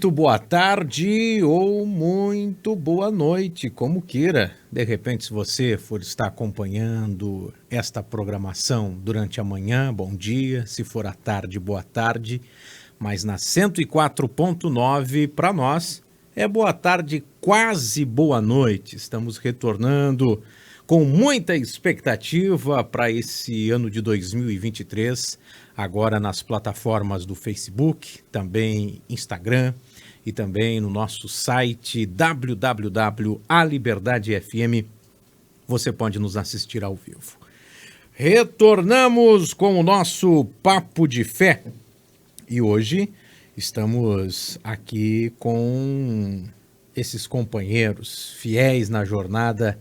Muito boa tarde ou muito boa noite, como queira. De repente, se você for estar acompanhando esta programação durante a manhã, bom dia. Se for à tarde, boa tarde. Mas na 104.9 para nós é boa tarde, quase boa noite. Estamos retornando com muita expectativa para esse ano de 2023, agora nas plataformas do Facebook, também Instagram e também no nosso site www.aliberdadefm. Você pode nos assistir ao vivo. Retornamos com o nosso Papo de Fé e hoje estamos aqui com esses companheiros fiéis na jornada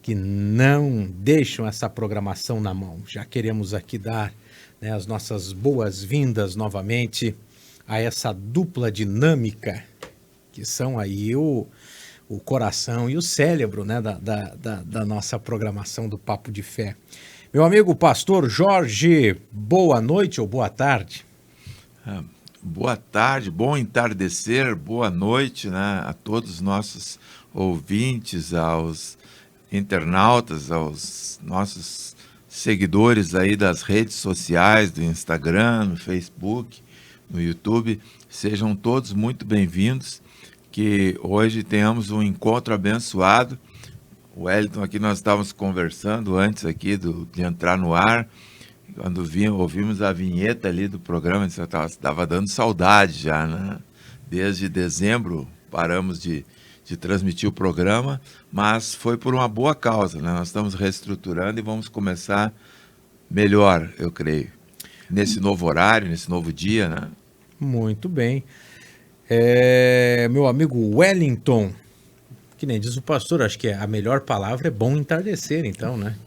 que não deixam essa programação na mão. Já queremos aqui dar, né, as nossas boas-vindas novamente a essa dupla dinâmica, que são aí o coração e o cérebro, né, da nossa programação do Papo de Fé. Meu amigo pastor Jorge, boa noite ou boa tarde? Boa tarde, bom entardecer, boa noite, né, a todos os nossos ouvintes, aos internautas, aos nossos seguidores aí das redes sociais, do Instagram, no Facebook, no YouTube. Sejam todos muito bem-vindos, que hoje tenhamos um encontro abençoado. O Wellington aqui, nós estávamos conversando antes aqui de entrar no ar, quando ouvimos a vinheta ali do programa, estava dando saudade já, né? Desde dezembro paramos de transmitir o programa, mas foi por uma boa causa, né? Nós estamos reestruturando e vamos começar melhor, eu creio, nesse novo horário, nesse novo dia, né? Muito bem. Meu amigo Wellington, que nem diz o pastor, acho que a melhor palavra é bom entardecer, então, né?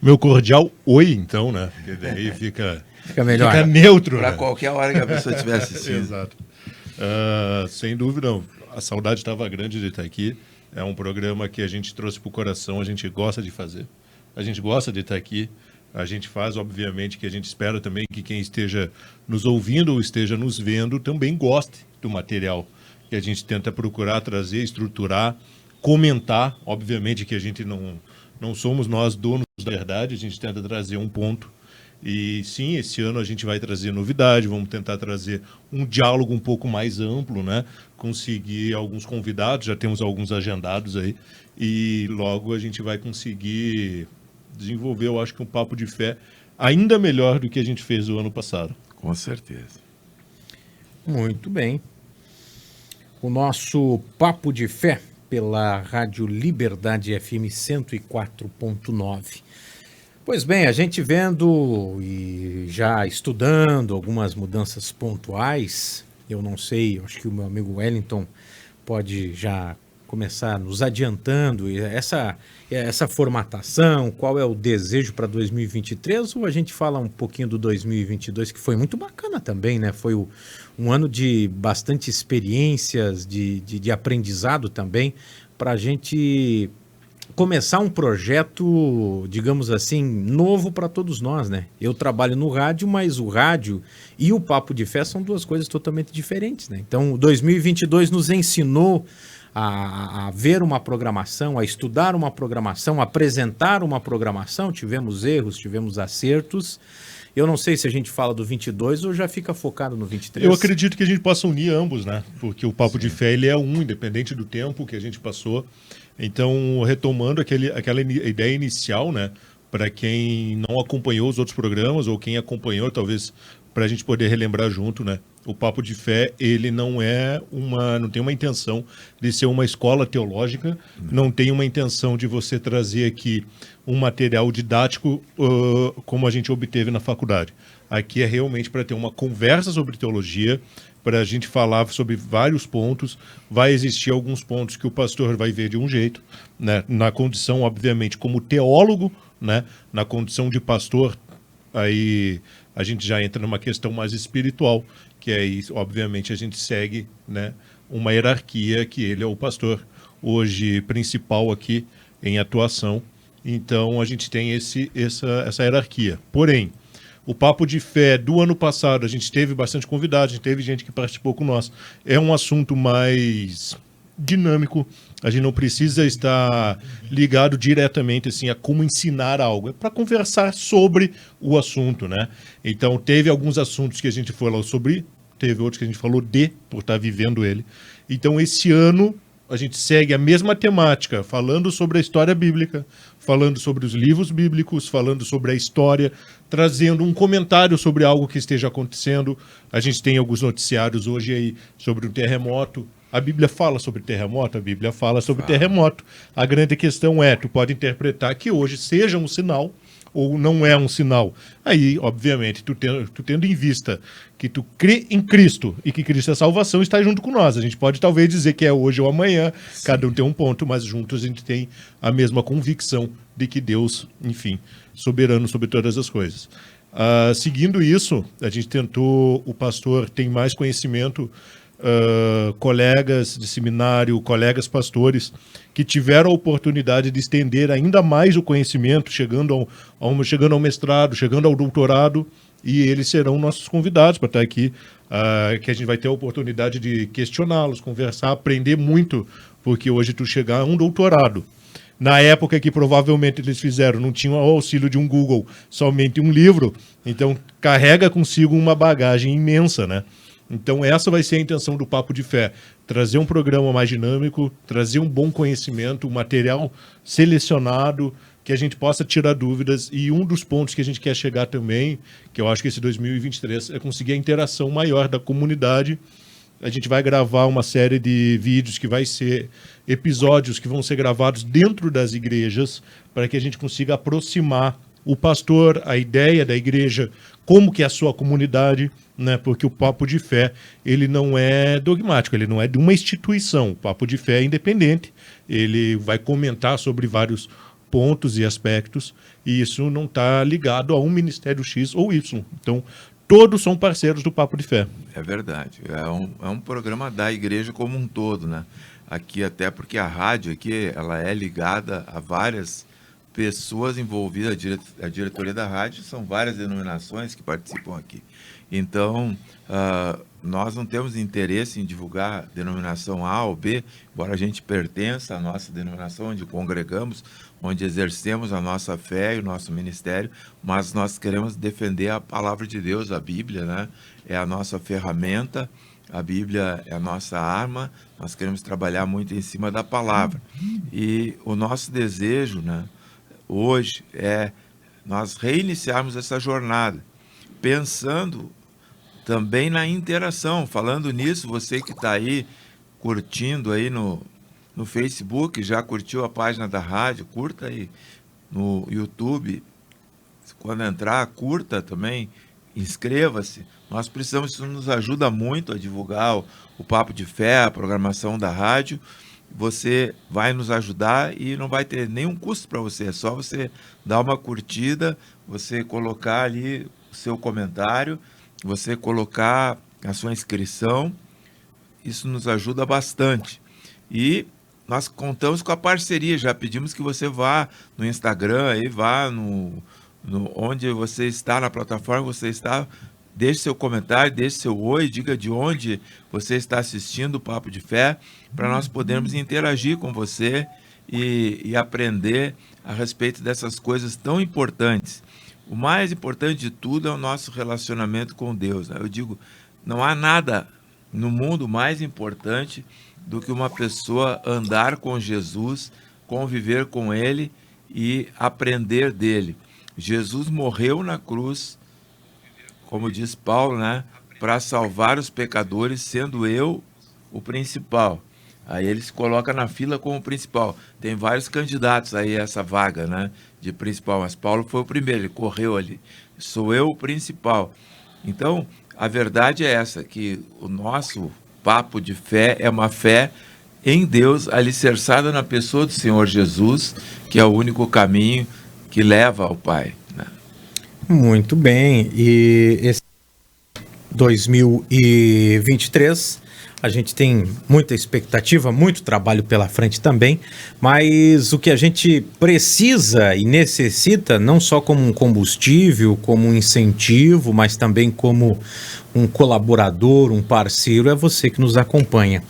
Meu cordial oi, então, né? Porque daí fica melhor. Fica neutro. Para né? qualquer hora que a pessoa estiver assistindo. Exato. Sem dúvida, a saudade estava grande de estar aqui. É um programa que a gente trouxe para o coração, a gente gosta de fazer. A gente gosta de estar aqui. A gente faz, obviamente, que a gente espera também que quem esteja nos ouvindo ou esteja nos vendo também goste do material que a gente tenta procurar trazer, estruturar, comentar. Obviamente que a gente não somos nós donos da verdade, a gente tenta trazer um ponto. E sim, esse ano a gente vai trazer novidade, vamos tentar trazer um diálogo um pouco mais amplo, né? Conseguir alguns convidados, já temos alguns agendados aí, e logo a gente vai conseguir desenvolver, eu acho que um papo de fé ainda melhor do que a gente fez o ano passado. Com certeza. Muito bem. O nosso Papo de Fé pela Rádio Liberdade FM 104.9. Pois bem, a gente vendo e já estudando algumas mudanças pontuais, eu não sei, acho que o meu amigo Wellington pode já começar nos adiantando essa formatação, qual é o desejo para 2023, ou a gente fala um pouquinho do 2022, que foi muito bacana também, né? Foi um ano de bastante experiências, de aprendizado também, para a gente começar um projeto, digamos assim, novo para todos nós, né? Eu trabalho no rádio, mas o rádio e o Papo de Fé são duas coisas totalmente diferentes, né? Então, 2022 nos ensinou a ver uma programação, a estudar uma programação, a apresentar uma programação. Tivemos erros, tivemos acertos. Eu não sei se a gente fala do 22 ou já fica focado no 23. Eu acredito que a gente possa unir ambos, né? Porque o Papo de Fé ele é independente do tempo que a gente passou. Então, retomando aquela ideia inicial, né? Para quem não acompanhou os outros programas ou quem acompanhou, talvez para a gente poder relembrar junto, né? O Papo de Fé, ele não tem uma intenção de ser uma escola teológica, não tem uma intenção de você trazer aqui um material didático como a gente obteve na faculdade. Aqui é realmente para ter uma conversa sobre teologia, para a gente falar sobre vários pontos. Vai existir alguns pontos que o pastor vai ver de um jeito, né? Na condição, obviamente, como teólogo, né? Na condição de pastor, aí a gente já entra numa questão mais espiritual, que aí, obviamente, a gente segue, né, uma hierarquia que ele é o pastor hoje principal aqui em atuação. Então, a gente tem essa hierarquia. Porém, O Papo de Fé do ano passado, a gente teve bastante convidados, a gente teve gente que participou com nós. É um assunto mais dinâmico, a gente não precisa estar ligado diretamente assim, a como ensinar algo, é para conversar sobre o assunto, né? Então, teve alguns assuntos que a gente falou sobre, teve outros que a gente falou por estar vivendo ele. Então, esse ano, a gente segue a mesma temática, falando sobre a história bíblica, falando sobre os livros bíblicos, falando sobre a história, trazendo um comentário sobre algo que esteja acontecendo. A gente tem alguns noticiários hoje aí sobre o terremoto. A Bíblia fala sobre terremoto, a Bíblia fala sobre terremoto. A grande questão é, tu pode interpretar que hoje seja um sinal ou não é um sinal. Aí, obviamente, tu tendo em vista que tu crê em Cristo e que Cristo é salvação, está junto com nós. A gente pode talvez dizer que é hoje ou amanhã, sim, cada um tem um ponto, mas juntos a gente tem a mesma convicção de que Deus, enfim, soberano sobre todas as coisas. Seguindo isso, a gente tentou, o pastor tem mais conhecimento, colegas de seminário, colegas pastores que tiveram a oportunidade de estender ainda mais o conhecimento, chegando ao mestrado, chegando ao doutorado, e eles serão nossos convidados para estar aqui, que a gente vai ter a oportunidade de questioná-los, conversar, aprender muito, porque hoje tu chegar a um doutorado, na época que provavelmente eles fizeram, não tinham o auxílio de um Google, somente um livro, então carrega consigo uma bagagem imensa, né? Então essa vai ser a intenção do Papo de Fé, trazer um programa mais dinâmico, trazer um bom conhecimento, um material selecionado, que a gente possa tirar dúvidas, e um dos pontos que a gente quer chegar também, que eu acho que esse 2023 é conseguir a interação maior da comunidade. A gente vai gravar uma série de vídeos que vai ser episódios que vão ser gravados dentro das igrejas, para que a gente consiga aproximar o pastor, a ideia da igreja, como que é a sua comunidade, né? Porque o Papo de Fé, ele não é dogmático, ele não é de uma instituição. O Papo de Fé é independente, ele vai comentar sobre vários pontos e aspectos, e isso não está ligado a um ministério X ou Y. Então, todos são parceiros do Papo de Fé. É verdade, é um programa da igreja como um todo, né? Aqui até porque a rádio aqui, ela é ligada a várias pessoas envolvidas, a diretoria da rádio, são várias denominações que participam aqui. Então, nós não temos interesse em divulgar denominação A ou B, embora a gente pertença à nossa denominação, onde congregamos, onde exercemos a nossa fé e o nosso ministério, mas nós queremos defender a palavra de Deus, a Bíblia, né? É a nossa ferramenta, a Bíblia é a nossa arma, nós queremos trabalhar muito em cima da palavra. E o nosso desejo, né, hoje é nós reiniciarmos essa jornada, pensando também na interação. Falando nisso, você que está aí curtindo aí no Facebook, já curtiu a página da rádio, curta aí no YouTube, quando entrar, curta também, inscreva-se. Nós precisamos, isso nos ajuda muito a divulgar o Papo de Fé, a programação da rádio. Você vai nos ajudar e não vai ter nenhum custo para você, é só você dar uma curtida, você colocar ali o seu comentário, você colocar a sua inscrição, isso nos ajuda bastante. E nós contamos com a parceria, já pedimos que você vá no Instagram, aí vá onde você está, na plataforma você está, deixe seu comentário, deixe seu oi, diga de onde você está assistindo o Papo de Fé, para nós podermos interagir com você e aprender a respeito dessas coisas tão importantes. O mais importante de tudo é o nosso relacionamento com Deus, né? Eu digo, não há nada no mundo mais importante do que uma pessoa andar com Jesus, conviver com Ele e aprender dele. Jesus morreu na cruz, como diz Paulo, né, para salvar os pecadores, sendo eu o principal. Aí ele se coloca na fila como principal. Tem vários candidatos aí a essa vaga, né, de principal, mas Paulo foi o primeiro, ele correu ali. Sou eu o principal. Então, a verdade é essa, que o nosso Papo de Fé é uma fé em Deus, alicerçada na pessoa do Senhor Jesus, que é o único caminho que leva ao Pai, né? Muito bem, e esse 2023 a gente tem muita expectativa, muito trabalho pela frente também, mas o que a gente precisa e necessita, não só como um combustível, como um incentivo, mas também como um colaborador, um parceiro, é você que nos acompanha.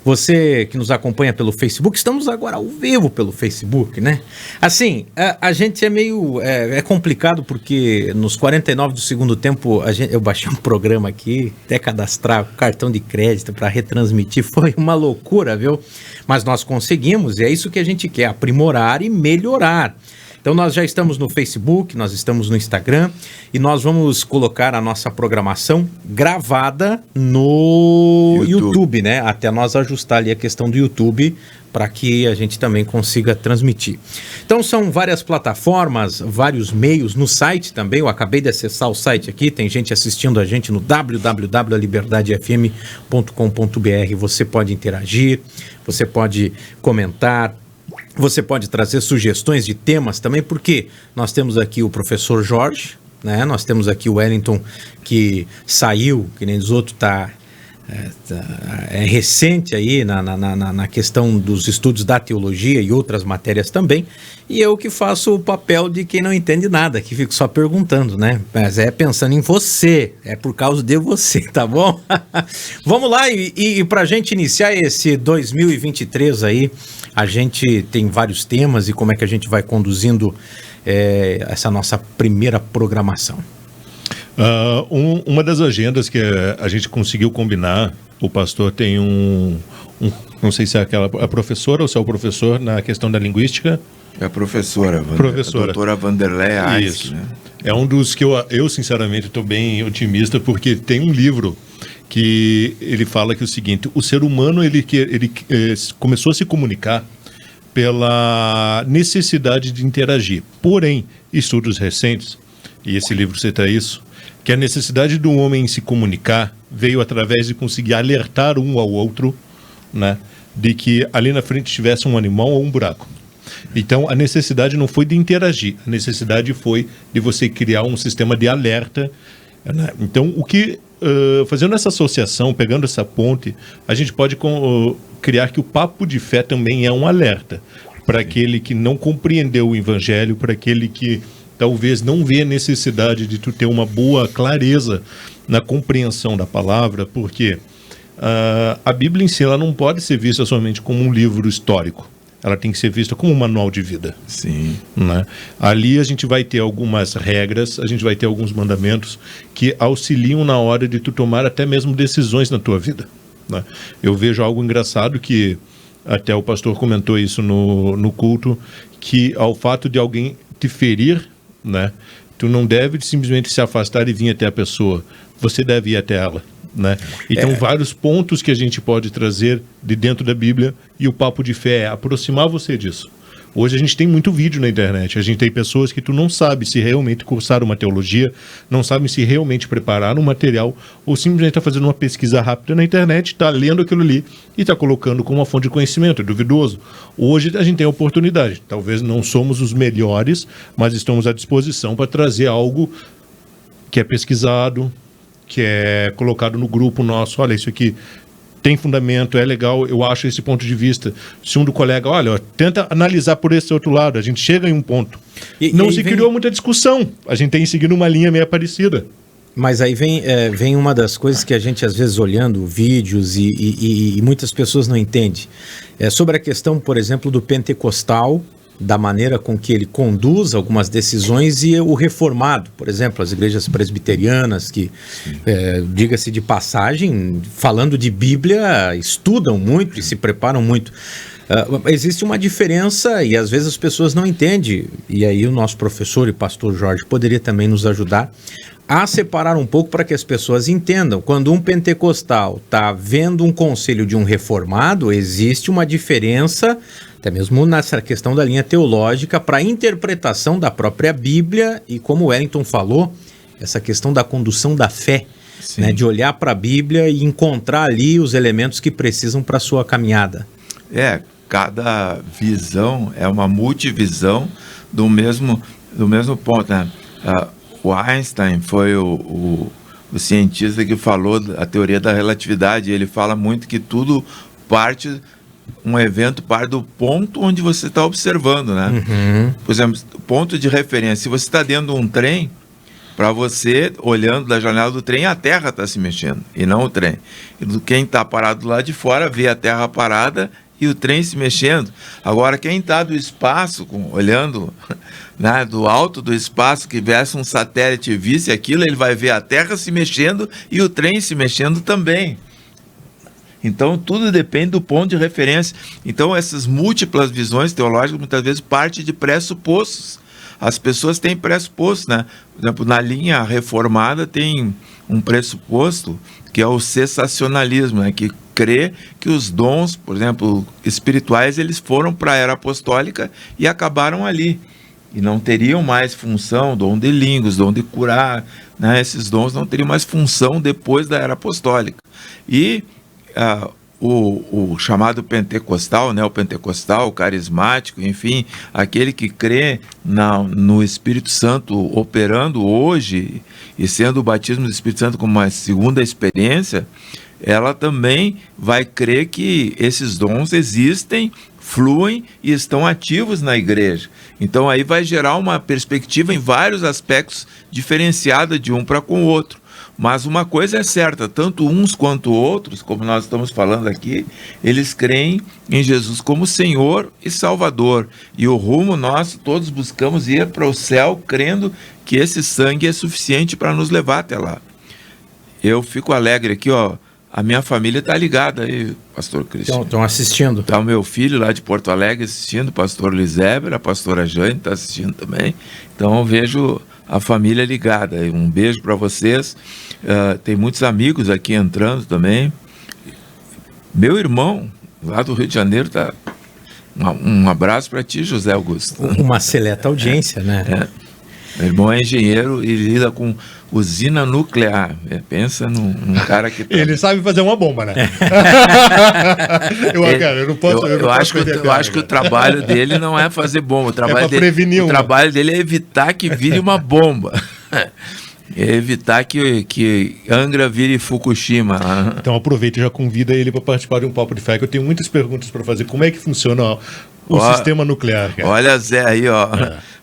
Você que nos acompanha pelo Facebook, estamos agora ao vivo pelo Facebook, né? Assim, a gente é meio... É complicado porque nos 49 do segundo tempo, eu baixei um programa aqui, até cadastrar cartão de crédito para retransmitir, foi uma loucura, viu? Mas nós conseguimos e é isso que a gente quer, aprimorar e melhorar. Então nós já estamos no Facebook, nós estamos no Instagram e nós vamos colocar a nossa programação gravada no YouTube, né? Até nós ajustar ali a questão do YouTube para que a gente também consiga transmitir. Então são várias plataformas, vários meios, no site também, eu acabei de acessar o site aqui, tem gente assistindo a gente no www.liberdadefm.com.br, você pode interagir, você pode comentar, você pode trazer sugestões de temas também, porque nós temos aqui o professor Jorge, né? Nós temos aqui o Wellington, que saiu, que nem os outros, é recente aí na questão dos estudos da teologia e outras matérias também, e eu que faço o papel de quem não entende nada, que fico só perguntando, né? Mas é pensando em você, é por causa de você, tá bom? Vamos lá, e pra gente iniciar esse 2023 aí, a gente tem vários temas e como é que a gente vai conduzindo essa nossa primeira programação. Uma das agendas que a gente conseguiu combinar, o pastor tem não sei se é a professora ou se é o professor na questão da linguística. É a professora. A doutora Vanderlei Ais, né? É um dos que eu sinceramente estou bem otimista, porque tem um livro que ele fala que é o seguinte: o ser humano ele começou a se comunicar pela necessidade de interagir. Porém, estudos recentes, e esse livro cita isso, que a necessidade do homem em se comunicar veio através de conseguir alertar um ao outro, né, de que ali na frente tivesse um animal ou um buraco. Então, a necessidade não foi de interagir, a necessidade foi de você criar um sistema de alerta, né? Então, fazendo essa associação, pegando essa ponte, a gente pode criar que o papo de fé também é um alerta para aquele que não compreendeu o evangelho, para aquele que talvez não vê a necessidade de tu ter uma boa clareza na compreensão da palavra, porque a Bíblia em si ela não pode ser vista somente como um livro histórico. Ela tem que ser vista como um manual de vida. Sim. Né? Ali a gente vai ter algumas regras, a gente vai ter alguns mandamentos que auxiliam na hora de tu tomar até mesmo decisões na tua vida. Né? Eu vejo algo engraçado que até o pastor comentou isso no culto, que ao fato de alguém te ferir, né, tu não deve simplesmente se afastar e vir até a pessoa, você deve ir até ela. Né? Então, vários pontos que a gente pode trazer de dentro da Bíblia, e o papo de fé é aproximar você disso. Hoje a gente tem muito vídeo na internet, a gente tem pessoas que tu não sabe se realmente cursaram uma teologia, não sabe se realmente prepararam um material, ou simplesmente está fazendo uma pesquisa rápida na internet, está lendo aquilo ali e está colocando como uma fonte de conhecimento, é duvidoso. Hoje a gente tem a oportunidade, talvez não somos os melhores, mas estamos à disposição para trazer algo que é pesquisado, que é colocado no grupo nosso. Olha, isso aqui tem fundamento, é legal, eu acho esse ponto de vista. Se um do colega, olha, tenta analisar por esse outro lado, a gente chega em um ponto. Não se criou muita discussão, a gente tem seguido uma linha meio parecida. Mas aí vem uma das coisas que a gente às vezes olhando vídeos e muitas pessoas não entendem. É sobre a questão, por exemplo, do pentecostal, da maneira com que ele conduz algumas decisões, e o reformado, por exemplo, as igrejas presbiterianas que, diga-se de passagem, falando de Bíblia, estudam muito e se preparam muito. Existe uma diferença e às vezes as pessoas não entendem, e aí o nosso professor e pastor Jorge poderia também nos ajudar a separar um pouco para que as pessoas entendam. Quando um pentecostal está vendo um conselho de um reformado, existe uma diferença, até mesmo nessa questão da linha teológica, para a interpretação da própria Bíblia, e como o Wellington falou, essa questão da condução da fé, né, de olhar para a Bíblia e encontrar ali os elementos que precisam para a sua caminhada. Cada visão é uma multivisão do mesmo ponto, né? O Einstein foi o o cientista que falou a teoria da relatividade. Ele fala muito que tudo parte, um evento parte do ponto onde você está observando, né? Uhum. Por exemplo, ponto de referência. Se você está dentro de um trem, para você, olhando da janela do trem, a Terra está se mexendo, e não o trem. E quem está parado lá de fora vê a Terra parada e o trem se mexendo. Agora, quem está do espaço, olhando, né, do alto do espaço, que viesse um satélite e visse aquilo, ele vai ver a Terra se mexendo e o trem se mexendo também. Então, tudo depende do ponto de referência. Então, essas múltiplas visões teológicas, muitas vezes, partem de pressupostos. As pessoas têm pressupostos, né? Por exemplo, na linha reformada tem um pressuposto que é o cessacionalismo, né? Que crê que os dons, por exemplo, espirituais, eles foram para a era apostólica e acabaram ali. E não teriam mais função, dom de línguas, dom de curar, né? Esses dons não teriam mais função depois da era apostólica. E o chamado pentecostal, né, o pentecostal, o carismático, enfim, aquele que crê no Espírito Santo operando hoje e sendo o batismo do Espírito Santo como uma segunda experiência, ela também vai crer que esses dons existem, fluem e estão ativos na igreja. Então aí vai gerar uma perspectiva em vários aspectos diferenciada de um para com o outro. Mas uma coisa é certa, tanto uns quanto outros, como nós estamos falando aqui, eles creem em Jesus como Senhor e Salvador. E o rumo nosso, todos buscamos ir para o céu, crendo que esse sangue é suficiente para nos levar até lá. Eu fico alegre aqui, ó. A minha família está ligada aí, pastor Cristian. Estão assistindo. Está o meu filho lá de Porto Alegre assistindo, o pastor Luiz Eber, a pastora Jane está assistindo também. Então eu vejo a família ligada. Um beijo para vocês. Tem muitos amigos aqui entrando também. Meu irmão, lá do Rio de Janeiro, tá. Um abraço para ti, José Augusto. Uma seleta audiência, né? Meu irmão é engenheiro e lida com usina nuclear. Pensa num cara que... Ele sabe fazer uma bomba, né? Eu não posso... Eu acho que o trabalho dele não é fazer bomba. O trabalho dele é evitar que vire uma bomba. É evitar que Angra vire Fukushima. Então aproveita e já convida ele para participar de um Papo de Fé, que eu tenho muitas perguntas para fazer. Como é que funciona o sistema nuclear, cara? Olha, Zé, aí, ó.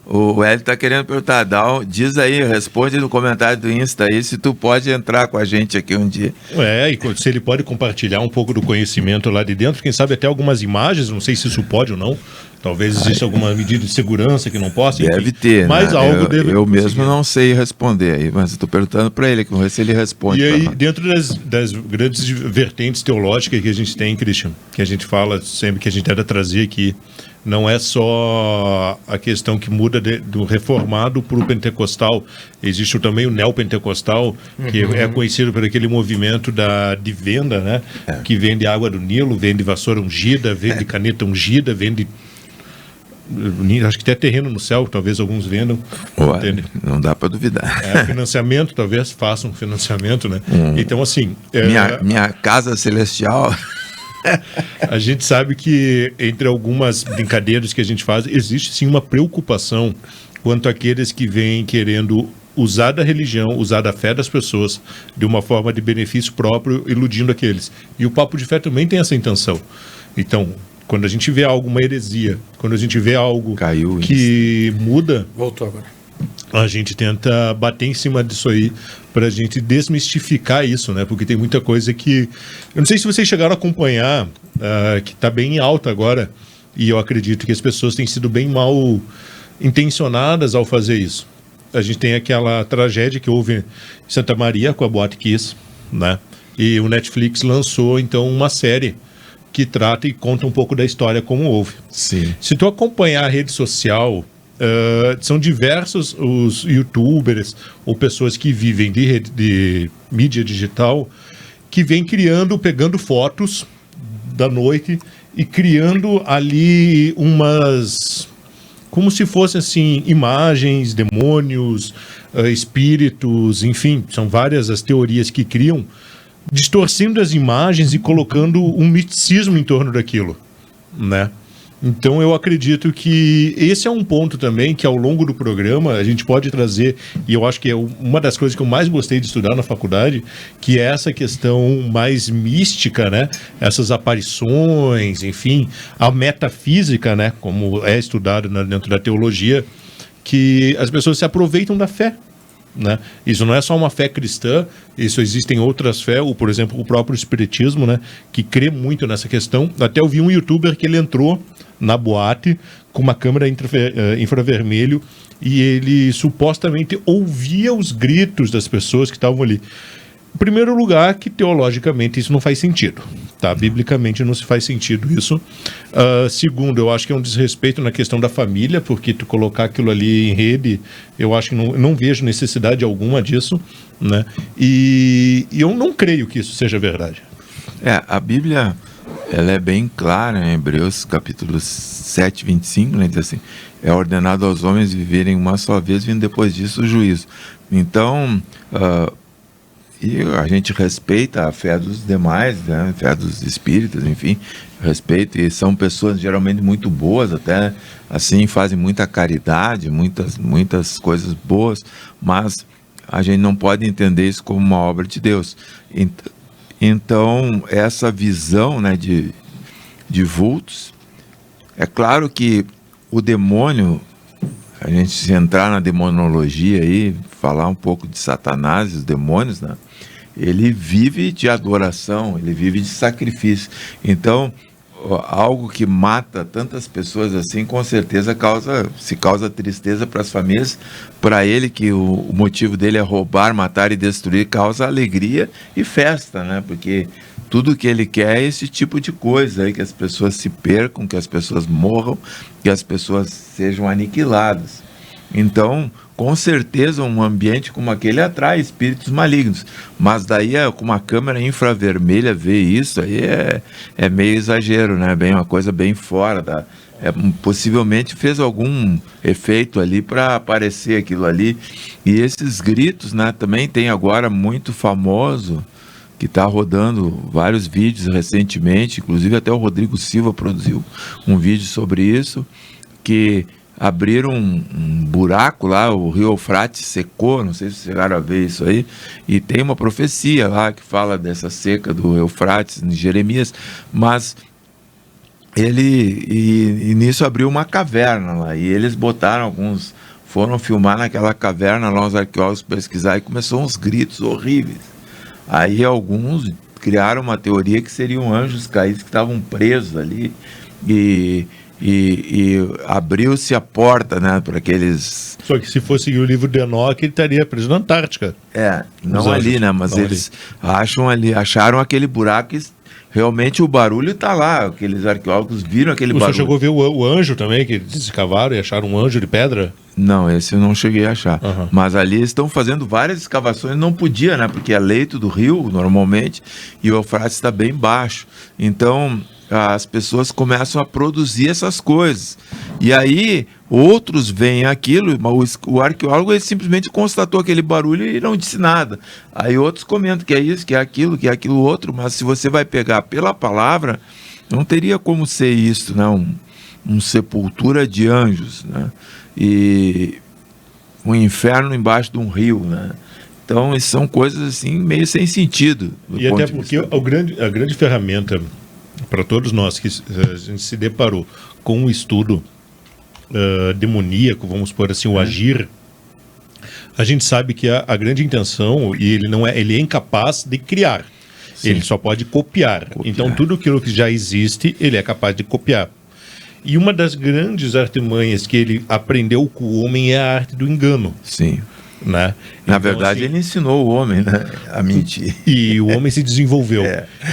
O Hélio tá querendo perguntar, diz aí, responde no comentário do Insta aí se tu pode entrar com a gente aqui um dia. E se ele pode compartilhar um pouco do conhecimento lá de dentro, quem sabe até algumas imagens, não sei se isso pode ou não. Talvez exista alguma medida de segurança que não possa. Deve ter, mas né? algo deve. Eu mesmo não sei responder aí, mas eu tô perguntando para ele, vamos ver se ele responde. E aí, dentro das grandes vertentes teológicas que a gente tem, Christian, que a gente fala sempre, que a gente tenta trazer aqui, não é só a questão que muda do reformado para o pentecostal. Existe também o neopentecostal, que é conhecido por aquele movimento de venda, né? Que vende água do Nilo, vende vassoura ungida, vende caneta ungida, vende... Acho que até terreno no céu, talvez alguns vendam. Não dá para duvidar. Financiamento, talvez façam financiamento, né? Então, assim... Minha casa celestial... A gente sabe que entre algumas brincadeiras que a gente faz, existe sim uma preocupação quanto àqueles que vêm querendo usar da religião, usar da fé das pessoas de uma forma de benefício próprio, iludindo aqueles. E o Papo de Fé também tem essa intenção. Então, quando a gente vê algo, uma heresia, quando a gente vê algo que muda... Voltou agora. A gente tenta bater em cima disso aí para a gente desmistificar isso, né? Porque tem muita coisa que... Eu não sei se vocês chegaram a acompanhar, que está bem alta agora, e eu acredito que as pessoas têm sido bem mal intencionadas ao fazer isso. A gente tem aquela tragédia que houve em Santa Maria com a Boate Kiss, né? E o Netflix lançou, então, uma série que trata e conta um pouco da história como houve. Sim. Se tu acompanhar a rede social... são diversos os youtubers ou pessoas que vivem de mídia digital que vêm pegando fotos da noite e criando ali como se fossem assim, imagens, demônios, espíritos, enfim, são várias as teorias que criam, distorcendo as imagens e colocando um misticismo em torno daquilo, né? Então eu acredito que esse é um ponto também que ao longo do programa a gente pode trazer, e eu acho que é uma das coisas que eu mais gostei de estudar na faculdade, que é essa questão mais mística, né? Essas aparições, enfim, a metafísica, né? Como é estudado dentro da teologia, que as pessoas se aproveitam da fé. Né? Isso não é só uma fé cristã, isso existem outras fés, por exemplo, o próprio espiritismo, né? Que crê muito nessa questão. Até eu vi um youtuber que ele entrou na boate com uma câmera infravermelho e ele supostamente ouvia os gritos das pessoas que estavam ali. Em primeiro lugar, que teologicamente isso não faz sentido, tá? Biblicamente não se faz sentido isso. Segundo, eu acho que é um desrespeito na questão da família, porque tu colocar aquilo ali em rede, eu acho que não vejo necessidade alguma disso, né? E eu não creio que isso seja verdade. A Bíblia, ela é bem clara em Hebreus capítulo 7, 25, né? Diz assim, é ordenado aos homens viverem uma só vez, vindo depois disso o juízo. Então, e a gente respeita a fé dos demais, né? A fé dos espíritas, enfim, respeito, e são pessoas geralmente muito boas, até assim, fazem muita caridade, muitas coisas boas, mas a gente não pode entender isso como uma obra de Deus. Então, essa visão, né, de vultos, é claro que o demônio, a gente se entrar na demonologia aí, falar um pouco de Satanás e os demônios, né? Ele vive de adoração, ele vive de sacrifício. Então, algo que mata tantas pessoas assim, com certeza causa tristeza para as famílias. Para ele, que o motivo dele é roubar, matar e destruir, causa alegria e festa, né? Porque tudo que ele quer é esse tipo de coisa aí, que as pessoas se percam, que as pessoas morram, que as pessoas sejam aniquiladas. Então, com certeza, um ambiente como aquele atrai espíritos malignos. Mas daí, com uma câmera infravermelha, ver isso aí é meio exagero, né? Uma coisa bem fora possivelmente fez algum efeito ali para aparecer aquilo ali. E esses gritos, né? Também tem agora muito famoso, que está rodando vários vídeos recentemente, inclusive até o Rodrigo Silva produziu um vídeo sobre isso, que abriram um buraco lá, o rio Eufrates secou, não sei se vocês chegaram a ver isso aí, e tem uma profecia lá que fala dessa seca do Eufrates em Jeremias, mas e nisso abriu uma caverna lá, e eles foram filmar naquela caverna lá, os arqueólogos pesquisar, e começou uns gritos horríveis. Aí alguns criaram uma teoria que seriam anjos caídos que estavam presos ali, e abriu-se a porta, né, para aqueles... Só que se fosse o livro de Enoque, ele estaria preso na Antártica. Não ali, né, mas eles acharam aquele buraco, e realmente o barulho está lá, aqueles arqueólogos viram aquele barulho. Você chegou a ver o anjo também, que eles escavaram e acharam um anjo de pedra? Não, esse eu não cheguei a achar. Mas ali estão fazendo várias escavações, não podia, né, porque é leito do rio, normalmente, e o Eufrates está bem baixo. Então, as pessoas começam a produzir essas coisas. E aí, outros veem aquilo, mas o arqueólogo ele simplesmente constatou aquele barulho e não disse nada. Aí outros comentam que é isso, que é aquilo outro, mas se você vai pegar pela palavra, não teria como ser isso, né? Um sepultura de anjos, né? E um inferno embaixo de um rio, né? Então, são coisas assim, meio sem sentido. E até porque a grande ferramenta para todos nós que a gente se deparou com um estudo demoníaco, vamos pôr assim, o agir, a gente sabe que a grande intenção, e ele é incapaz de criar. Sim. Ele só pode copiar. Então tudo aquilo que já existe, ele é capaz de copiar. E uma das grandes artimanhas que ele aprendeu com o homem é a arte do engano. Sim. Né? Na verdade, ele ensinou o homem, né, a mentir. E o homem se desenvolveu.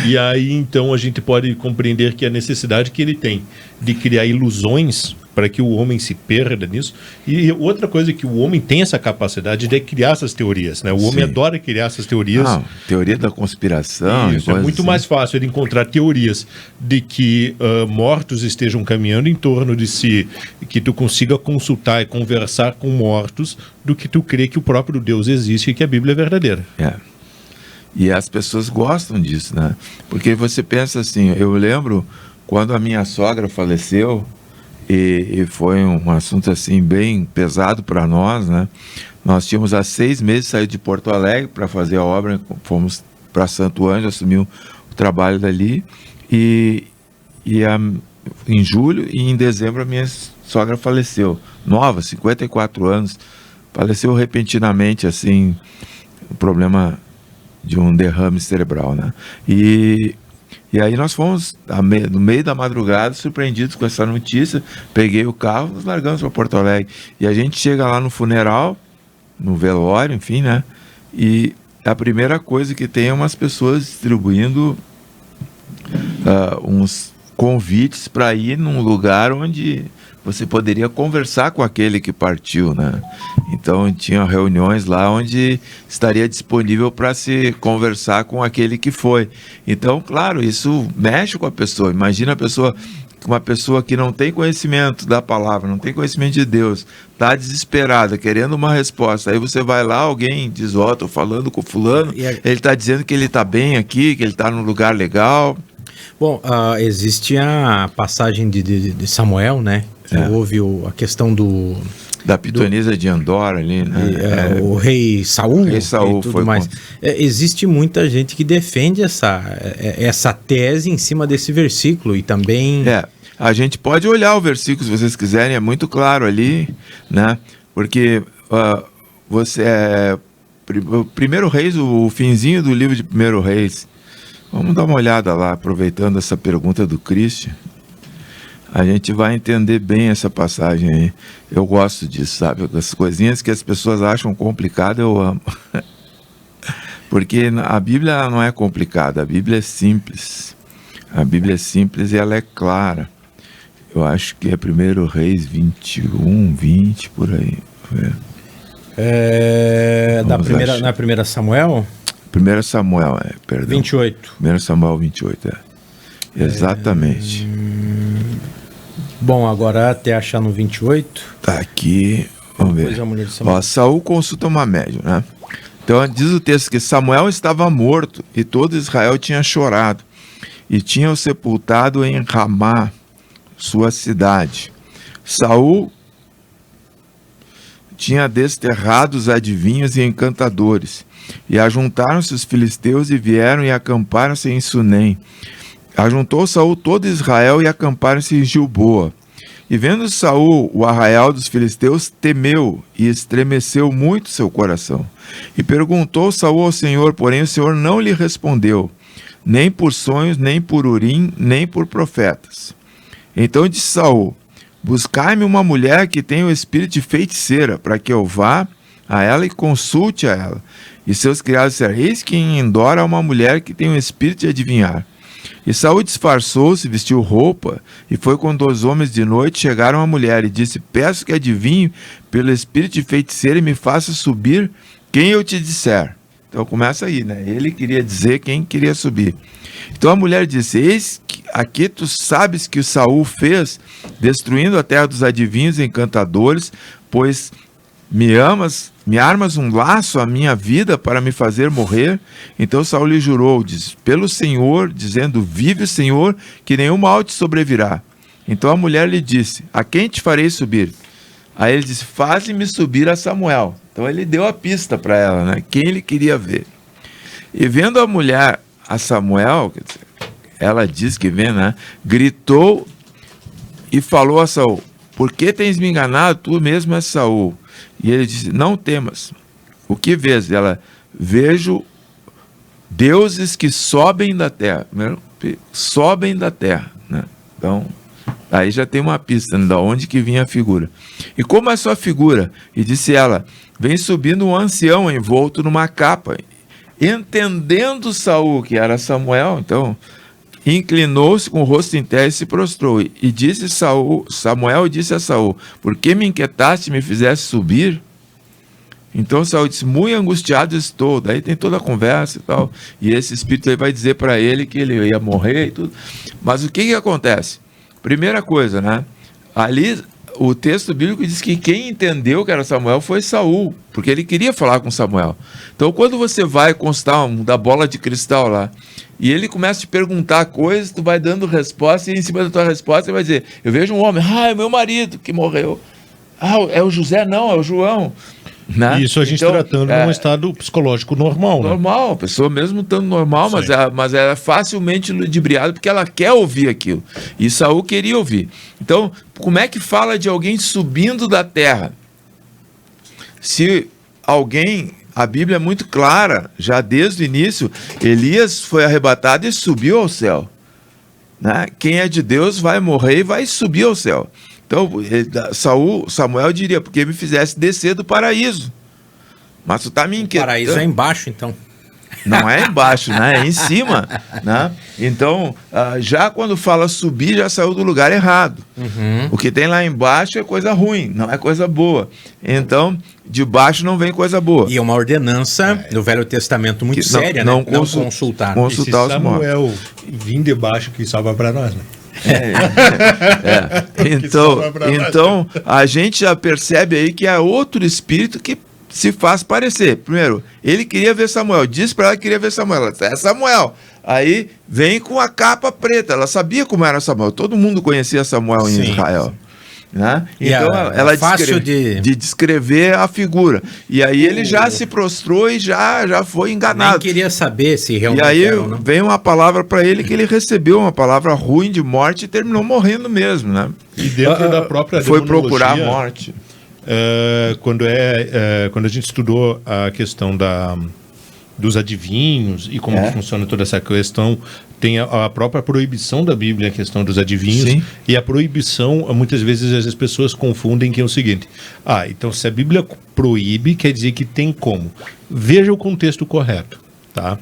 E aí, então, a gente pode compreender que a necessidade que ele tem de criar ilusões para que o homem se perda nisso. E outra coisa é que o homem tem essa capacidade de criar essas teorias, né? O homem adora criar essas teorias. Teoria da conspiração. Isso, é muito mais fácil ele encontrar teorias de que mortos estejam caminhando em torno de si, que tu consiga consultar e conversar com mortos, do que tu crer que o próprio Deus existe e que a Bíblia é verdadeira. E as pessoas gostam disso, né? Porque você pensa assim, eu lembro quando a minha sogra faleceu, e foi um assunto assim bem pesado para nós, né? Nós tínhamos há 6 meses saído de Porto Alegre para fazer a obra, fomos para Santo Ângelo, assumiu o trabalho dali, e em julho e em dezembro a minha sogra faleceu, nova, 54 anos, faleceu repentinamente, assim, um problema de um derrame cerebral, né? E aí nós fomos, no meio da madrugada, surpreendidos com essa notícia, peguei o carro, nos largamos para Porto Alegre, e a gente chega lá no funeral, no velório, enfim, né? E a primeira coisa que tem é umas pessoas distribuindo uns convites para ir num lugar onde você poderia conversar com aquele que partiu, né? Então tinha reuniões lá onde estaria disponível para se conversar com aquele que foi. Então, claro, isso mexe com a pessoa. Imagina uma pessoa que não tem conhecimento da palavra, não tem conhecimento de Deus, está desesperada, querendo uma resposta. Aí você vai lá, alguém diz, ó, estou falando com fulano, ele está dizendo que ele está bem aqui, que ele está num lugar legal. Bom, existe a passagem de Samuel, né? Que houve a questão da pitonisa de Andorra ali, né? O rei Saul, e tudo foi mais. Existe muita gente que defende essa tese em cima desse versículo e também... A gente pode olhar o versículo se vocês quiserem, é muito claro ali, né? Porque o Primeiro Reis, o finzinho do livro de Primeiro Reis, vamos dar uma olhada lá, aproveitando essa pergunta do Christian. A gente vai entender bem essa passagem aí. Eu gosto disso, sabe? As coisinhas que as pessoas acham complicadas, eu amo. Porque a Bíblia não é complicada, a Bíblia é simples. A Bíblia é simples e ela é clara. Eu acho que é 1 Reis 21, 20, por aí. Na primeira Samuel? 1 Samuel, perdão. 28. 1 Samuel 28, exatamente. Bom, agora até achar no 28. Tá aqui, vamos ver. Saul consulta uma médium, né? Então diz o texto que Samuel estava morto e todo Israel tinha chorado e tinha o sepultado em Ramá, sua cidade. Saul tinha desterrado os adivinhos e encantadores, e ajuntaram-se os filisteus e vieram e acamparam-se em Sunem. Ajuntou Saul todo Israel e acamparam-se em Gilboa. E vendo Saul o arraial dos filisteus, temeu e estremeceu muito seu coração. E perguntou Saul ao Senhor, porém o Senhor não lhe respondeu, nem por sonhos, nem por urim, nem por profetas. Então disse Saul, buscai-me uma mulher que tenha o espírito de feiticeira, para que eu vá a ela e consulte a ela. E seus criados disseram, eis que em Endor há uma mulher que tem o espírito de adivinhar. E Saul disfarçou-se, vestiu roupa, e foi quando os homens de noite chegaram à mulher, e disse, peço que adivinhe pelo espírito de feiticeira e me faça subir quem eu te disser. Então começa aí, né? Ele queria dizer quem queria subir. Então a mulher disse, eis que aqui tu sabes que o Saul fez, destruindo a terra dos adivinhos e encantadores, pois me armas um laço à minha vida para me fazer morrer? Então Saul lhe jurou, diz, pelo Senhor, dizendo, vive o Senhor, que nenhum mal te sobrevirá. Então a mulher lhe disse, a quem te farei subir? Aí ele disse, faze-me subir a Samuel. Então ele deu a pista para ela, né? Quem ele queria ver. E vendo a mulher a Samuel, quer dizer, ela diz que vê, né? Gritou e falou a Saul, por que tens me enganado? Tu mesmo és Saul. E ele disse, não temas. O que vês? Ela, vejo deuses que sobem da terra. Sobem da terra, né? Então, aí já tem uma pista, né, de onde que vinha a figura. E como é sua figura? E disse ela, vem subindo um ancião envolto numa capa. Entendendo Saul que era Samuel, então, inclinou-se com o rosto em terra e se prostrou. E disse Samuel disse a Saul, por que me inquietaste e me fizeste subir? Então Saul disse, muito angustiado estou. Daí tem toda a conversa e tal. E esse espírito aí vai dizer para ele que ele ia morrer e tudo. Mas o que acontece? Primeira coisa, né? Ali o texto bíblico diz que quem entendeu que era Samuel foi Saul, porque ele queria falar com Samuel. Então, quando você vai consultar da bola de cristal lá, e ele começa a te perguntar coisas, tu vai dando resposta, e em cima da tua resposta ele vai dizer, eu vejo um homem, é meu marido que morreu. É o José? Não, é o João. Né? Isso a gente tratando num estado psicológico normal, né? Normal, a pessoa mesmo estando normal, mas ela é facilmente ludibriada porque ela quer ouvir aquilo. E Saul queria ouvir. Então, como é que fala de alguém subindo da terra? Se alguém, a Bíblia é muito clara, já desde o início, Elias foi arrebatado e subiu ao céu. Né? Quem é de Deus vai morrer e vai subir ao céu. Então, Samuel diria, porque me fizesse descer do paraíso. Mas tu tá me inquietando. O paraíso é embaixo, então. Não é embaixo, né? É em cima. Né? Então, já quando fala subir, já saiu do lugar errado. Uhum. O que tem lá embaixo é coisa ruim, não é coisa boa. Então, de baixo não vem coisa boa. E é uma ordenança no Velho Testamento muito séria, não, né? Não consultar. E se Samuel vir de baixo, que salva para nós, né? Então, a gente já percebe aí que é outro espírito que se faz parecer. Primeiro, ele queria ver Samuel, disse para ela que queria ver Samuel. Ela disse, é Samuel. Aí vem com a capa preta. Ela sabia como era Samuel. Todo mundo conhecia Samuel em Israel. Né? Então ela de descrever a figura. E aí ele já se prostrou e já foi enganado. Nem queria saber se realmente E aí era ou não. vem uma palavra para ele que ele recebeu, uma palavra ruim de morte e terminou morrendo mesmo. Né? E dentro da própria foi procurar a morte. Quando a gente estudou a questão dos adivinhos e como funciona toda essa questão, tem a própria proibição da Bíblia, a questão dos adivinhos. Sim. E a proibição, muitas vezes as pessoas confundem que é o seguinte, então se a Bíblia proíbe, quer dizer que tem como. Veja o contexto correto, tá?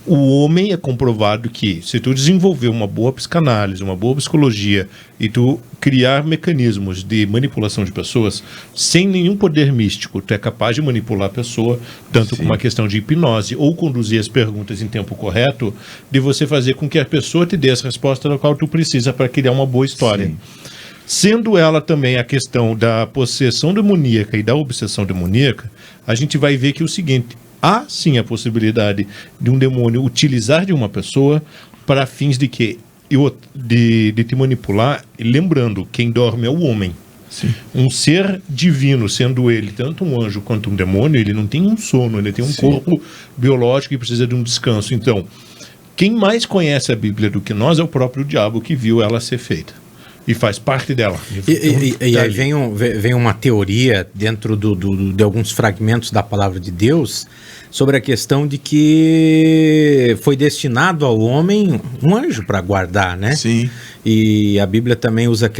O homem é comprovado que, se tu desenvolver uma boa psicanálise, uma boa psicologia, e tu criar mecanismos de manipulação de pessoas, sem nenhum poder místico, tu é capaz de manipular a pessoa, tanto com uma questão de hipnose, ou conduzir as perguntas em tempo correto, de você fazer com que a pessoa te dê as respostas da qual tu precisa para criar uma boa história. Sim. Sendo ela também a questão da possessão demoníaca e da obsessão demoníaca, a gente vai ver que é o seguinte, há sim a possibilidade de um demônio utilizar de uma pessoa para fins de que de te manipular, lembrando, quem dorme é o homem. Sim. Um ser divino, sendo ele tanto um anjo quanto um demônio, ele não tem um sono, ele tem um corpo biológico e precisa de um descanso. Então, quem mais conhece a Bíblia do que nós é o próprio diabo que viu ela ser feita. E faz parte dela. E aí vem uma teoria dentro de alguns fragmentos da palavra de Deus sobre a questão de que foi destinado ao homem um anjo para guardar, né? Sim. E a Bíblia também usa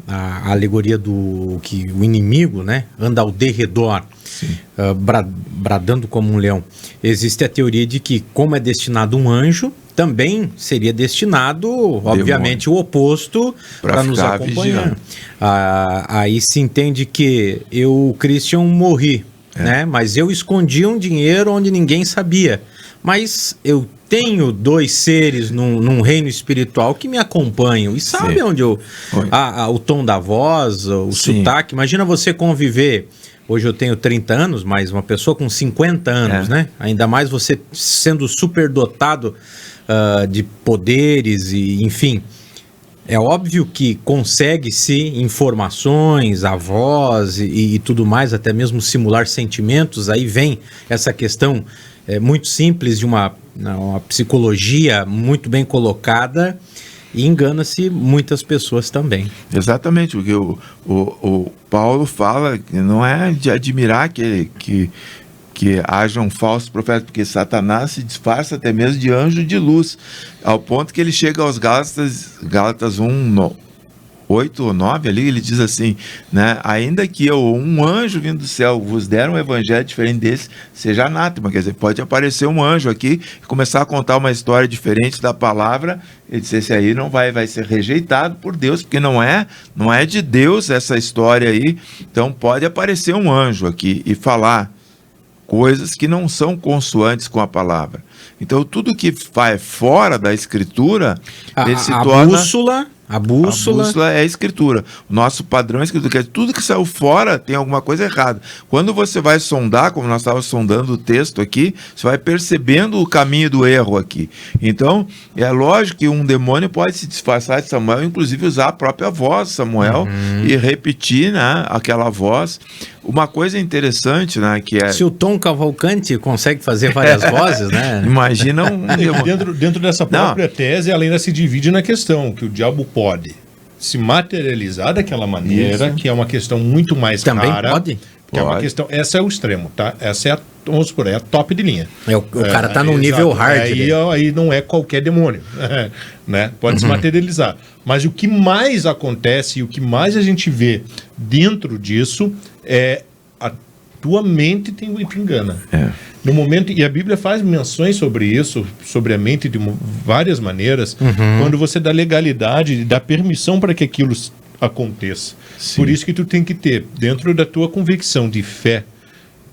a alegoria do que o inimigo, né, anda ao derredor, bradando como um leão. Existe a teoria de que, como é destinado um anjo, também seria destinado, obviamente, o oposto para nos acompanhar. Aí se entende que eu, Christian, morri, né? Mas eu escondi um dinheiro onde ninguém sabia. Mas eu tenho dois seres num reino espiritual que me acompanham e sabem onde o tom da voz, o sotaque. Imagina você conviver. Hoje eu tenho 30 anos, mas uma pessoa com 50 anos, né? Ainda mais você sendo superdotado de poderes e, enfim, é óbvio que consegue-se informações, a voz e tudo mais, até mesmo simular sentimentos. Aí vem essa questão muito simples de uma psicologia muito bem colocada e engana-se muitas pessoas também. Exatamente, porque o Paulo fala que não é de admirar que haja um falso profeta, porque Satanás se disfarça até mesmo de anjo de luz, ao ponto que ele chega aos Gálatas 1, 8 ou 9 ali, ele diz assim, né, ainda que um anjo vindo do céu vos der um evangelho diferente desse, seja anátema, quer dizer, pode aparecer um anjo aqui e começar a contar uma história diferente da palavra, ele disse, esse aí não vai ser rejeitado por Deus, porque não é de Deus essa história aí, então pode aparecer um anjo aqui e falar coisas que não são consoantes com a palavra. Então, tudo que vai fora da Escritura, ele se torna... A bússola... A bússola é a escritura. O nosso padrão é a escritura. Quer dizer, tudo que saiu fora tem alguma coisa errada. Quando você vai sondar, como nós estávamos sondando o texto aqui, você vai percebendo o caminho do erro aqui. Então, é lógico que um demônio pode se disfarçar de Samuel, inclusive usar a própria voz de Samuel e repetir, né, aquela voz. Uma coisa interessante, né, que é... Se o Tom Cavalcante consegue fazer várias vozes, né? Imagina um demônio. Dentro dessa própria tese, ela ainda se divide na questão que o diabo pode se materializar daquela maneira, que é uma questão muito mais também rara. Pode? Que é uma questão, essa é o extremo, tá? Essa é a, vamos supor, é a top de linha. O cara tá num nível hard. Aí não é qualquer demônio, né? Pode se materializar. Mas o que mais acontece e o que mais a gente vê dentro disso é a tua mente te engana. No momento, e a Bíblia faz menções sobre isso, sobre a mente de várias maneiras, quando você dá legalidade, dá permissão para que aquilo aconteça. Sim. Por isso que tu tem que ter, dentro da tua convicção de fé,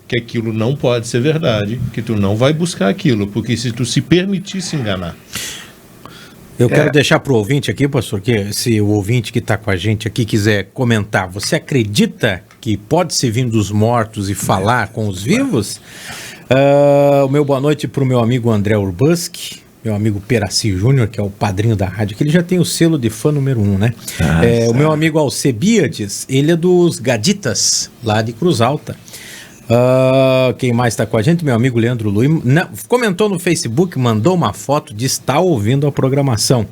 que aquilo não pode ser verdade, que tu não vai buscar aquilo, porque se tu se permitir se enganar. Eu quero deixar para o ouvinte aqui, pastor, que se o ouvinte que está com a gente aqui quiser comentar, você acredita que pode se vir dos mortos e falar com os vivos? O meu boa noite para o meu amigo André Urbanski, meu amigo Peraci Júnior, que é o padrinho da rádio, que ele já tem o selo de fã número 1, né? O meu amigo Alcebiades, ele é dos Gaditas, lá de Cruz Alta. Quem mais está com a gente? Meu amigo Leandro Luiz comentou no Facebook, mandou uma foto de estar ouvindo a programação.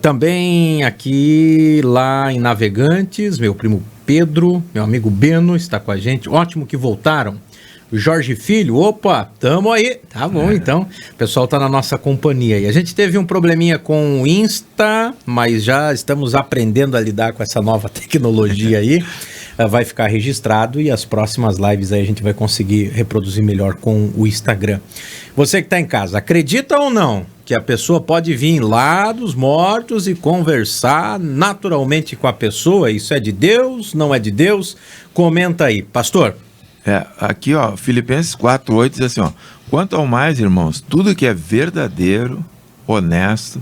Também aqui lá em Navegantes, meu primo Pedro, meu amigo Beno está com a gente. Ótimo que voltaram. Jorge Filho, opa, tamo aí. Tá bom, então. O pessoal tá na nossa companhia. E a gente teve um probleminha com o Insta, mas já estamos aprendendo a lidar com essa nova tecnologia aí. Vai ficar registrado e as próximas lives aí a gente vai conseguir reproduzir melhor com o Instagram. Você que tá em casa, acredita ou não que a pessoa pode vir lá dos mortos e conversar naturalmente com a pessoa? Isso é de Deus? Não é de Deus? Comenta aí. Pastor? Aqui, ó, Filipenses 4:8 diz assim, ó: quanto ao mais, irmãos, tudo que é verdadeiro, honesto,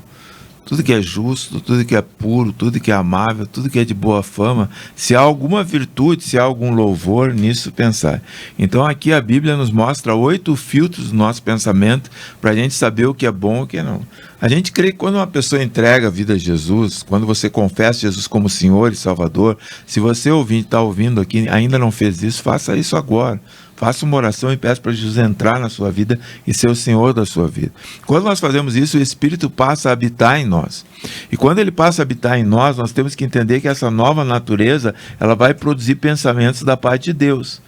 tudo que é justo, tudo que é puro, tudo que é amável, tudo que é de boa fama, se há alguma virtude, se há algum louvor, nisso pensar. Então aqui a Bíblia nos mostra 8 filtros do nosso pensamento para a gente saber o que é bom e o que não. A gente crê que quando uma pessoa entrega a vida a Jesus, quando você confessa Jesus como Senhor e Salvador, se você está ouvindo aqui ainda não fez isso, faça isso agora. Faça uma oração e peça para Jesus entrar na sua vida e ser o Senhor da sua vida. Quando nós fazemos isso, o Espírito passa a habitar em nós. E quando ele passa a habitar em nós, nós temos que entender que essa nova natureza, ela vai produzir pensamentos da parte de Deus.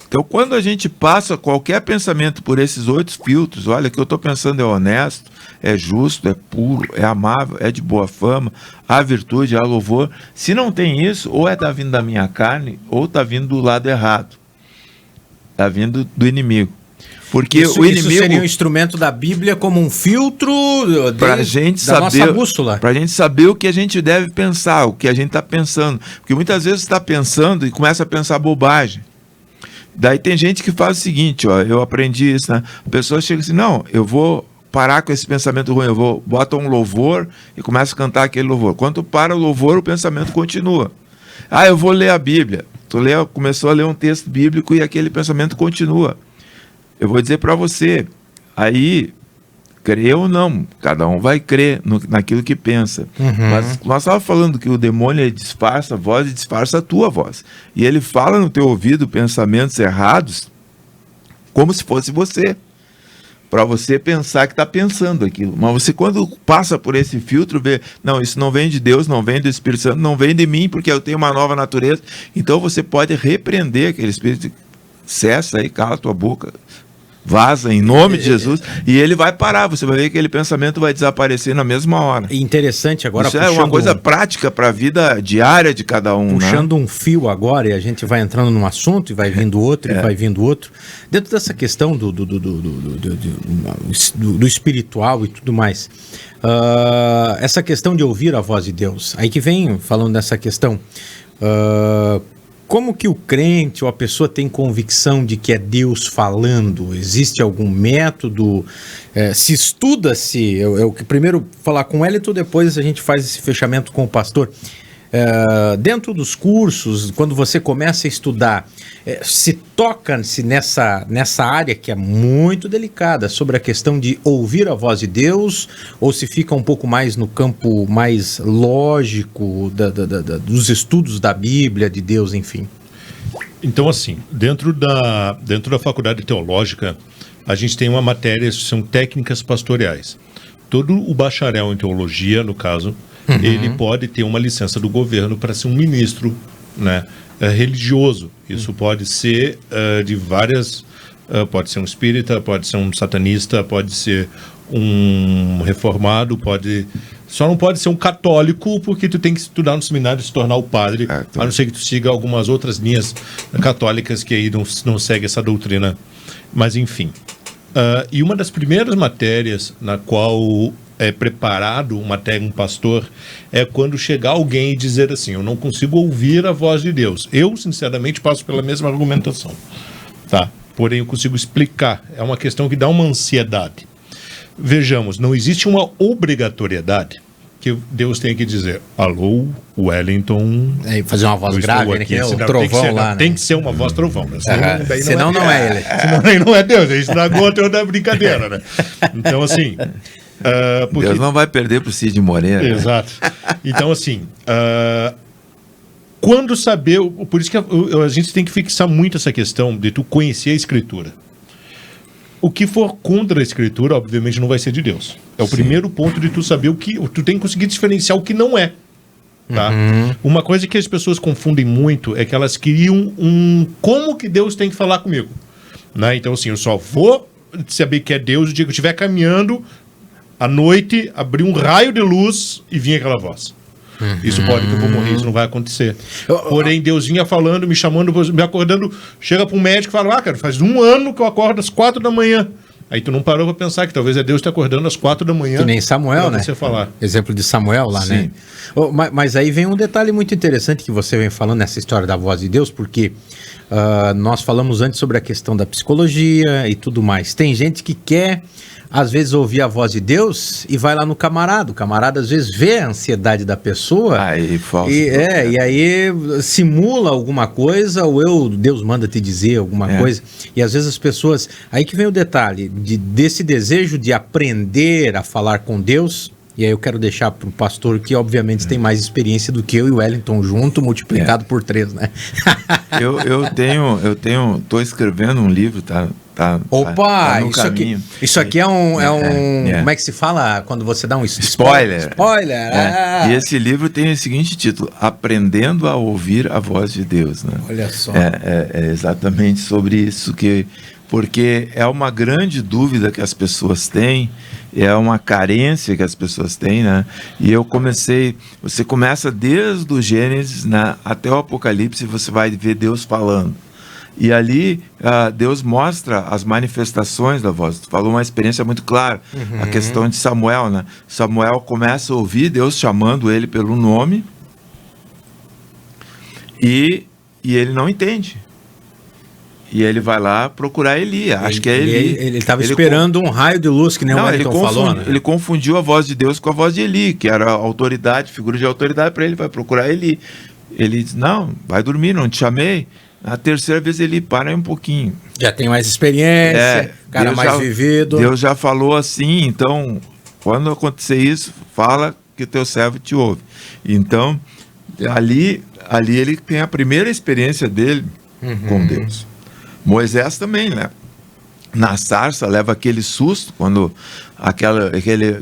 Então, quando a gente passa qualquer pensamento por esses 8 filtros, olha, o que eu estou pensando é honesto, é justo, é puro, é amável, é de boa fama, há virtude, há louvor. Se não tem isso, ou está vindo da minha carne, ou está vindo do lado errado. Está vindo do inimigo. Porque o inimigo... Isso seria um instrumento da Bíblia como um filtro nossa bússola. Para a gente saber o que a gente deve pensar, o que a gente está pensando. Porque muitas vezes você está pensando e começa a pensar bobagem. Daí tem gente que faz o seguinte, ó, eu aprendi isso, né? A pessoa chega assim, não, eu vou parar com esse pensamento ruim, bota um louvor e começa a cantar aquele louvor. Quando para o louvor, o pensamento continua. Eu vou ler a Bíblia. Começou a ler um texto bíblico e aquele pensamento continua. Eu vou dizer para você, aí, crê ou não, cada um vai crer naquilo que pensa. Mas nós estávamos falando que o demônio ele disfarça a voz e disfarça a tua voz. E ele fala no teu ouvido pensamentos errados, como se fosse você. Para você pensar que está pensando aquilo. Mas você, quando passa por esse filtro, vê, não, isso não vem de Deus, não vem do Espírito Santo, não vem de mim, porque eu tenho uma nova natureza. Então você pode repreender aquele espírito, cessa aí, cala a tua boca, vaza em nome de Jesus, e ele vai parar, você vai ver que aquele pensamento vai desaparecer na mesma hora. Interessante agora. Isso é uma coisa prática para a vida diária de cada um. Puxando um fio agora, e a gente vai entrando num assunto, e vai vindo outro, e vai vindo outro. Dentro dessa questão do espiritual e tudo mais, essa questão de ouvir a voz de Deus, aí que vem falando dessa questão, como que o crente ou a pessoa tem convicção de que é Deus falando? Existe algum método? Se estuda-se, eu primeiro falar com o Wellington, depois a gente faz esse fechamento com o pastor. Dentro dos cursos, quando você começa a estudar, se toca-se nessa área que é muito delicada, sobre a questão de ouvir a voz de Deus, ou se fica um pouco mais no campo mais lógico dos estudos da Bíblia, de Deus, enfim? Então, assim, dentro da faculdade teológica, a gente tem uma matéria, são técnicas pastorais. Todo o bacharel em teologia, no caso, ele pode ter uma licença do governo para ser um ministro, né, religioso. Isso pode ser de várias... pode ser um espírita, pode ser um satanista, pode ser um reformado, só não pode ser um católico, porque tu tem que estudar no seminário e se tornar o padre, a não ser que tu siga algumas outras linhas católicas que aí não segue essa doutrina. Mas, enfim. E uma das primeiras matérias na qual é preparado um pastor é quando chegar alguém e dizer assim: eu não consigo ouvir a voz de Deus. Eu, sinceramente, passo pela mesma argumentação, tá? Porém, eu consigo explicar. É uma questão que dá uma ansiedade. Vejamos, não existe uma obrigatoriedade que Deus tenha que dizer: alô, Wellington. Fazer uma voz grave, né? Que é o trovão lá, né? Tem que ser uma voz trovão, né? Senão não é ele. Senão aí não é Deus, aí estragou toda a brincadeira, né? Então, assim... Deus não vai perder pro Cid Moreira. Exato. Então, assim, quando saber... Por isso que a gente tem que fixar muito essa questão de tu conhecer a Escritura. O que for contra a Escritura, obviamente, não vai ser de Deus. É o primeiro ponto de tu saber o que... Tu tem que conseguir diferenciar o que não é. Tá? Uma coisa que as pessoas confundem muito é que elas criam como que Deus tem que falar comigo. Né? Então, assim, eu só vou saber que é Deus o dia que eu estiver caminhando à noite, abrir um raio de luz e vir aquela voz. Isso pode que eu vou morrer, isso não vai acontecer. Porém, Deus vinha falando, me chamando, me acordando, chega para um médico e fala: cara, faz 1 ano que eu acordo às 4 da manhã. Aí tu não parou para pensar que talvez é Deus te acordando às 4 da manhã. Que nem Samuel, né? Você falar. Exemplo de Samuel lá, né? Mas aí vem um detalhe muito interessante que você vem falando nessa história da voz de Deus, porque nós falamos antes sobre a questão da psicologia e tudo mais. Tem gente que quer, às vezes, ouvir a voz de Deus e vai lá no camarada. O camarada, às vezes, vê a ansiedade da pessoa e aí simula alguma coisa, ou Deus manda te dizer alguma coisa. E, às vezes, as pessoas... Aí que vem o detalhe desse desejo de aprender a falar com Deus. E aí eu quero deixar para o pastor, que obviamente tem mais experiência do que eu e o Wellington junto, multiplicado por 3, né? Tô escrevendo um livro, tá Opa, no caminho. Isso aqui é um como é que se fala quando você dá um spoiler? Spoiler. E esse livro tem o seguinte título: Aprendendo a Ouvir a Voz de Deus, né? Olha só. É exatamente sobre isso, porque é uma grande dúvida que as pessoas têm, é uma carência que as pessoas têm, né? E você começa desde o Gênesis, né, até o Apocalipse, você vai ver Deus falando. E ali Deus mostra as manifestações da voz. Tu falou uma experiência muito clara, a questão de Samuel, né? Samuel começa a ouvir Deus chamando ele pelo nome e ele não entende. E ele vai lá procurar Eli. Acho que é Eli. Ele estava esperando um raio de luz, que nem o Wellington falou, né? Ele confundiu a voz de Deus com a voz de Eli, que era autoridade, figura de autoridade para ele. Vai procurar Eli. Ele diz: não, vai dormir, não te chamei. Na terceira vez ele para um pouquinho. Já tem mais experiência, cara mais vivido. Deus já falou assim, então, quando acontecer isso, fala que teu servo te ouve. Então, ali ele tem a primeira experiência dele com Deus. Moisés também, né? Na sarça leva aquele susto quando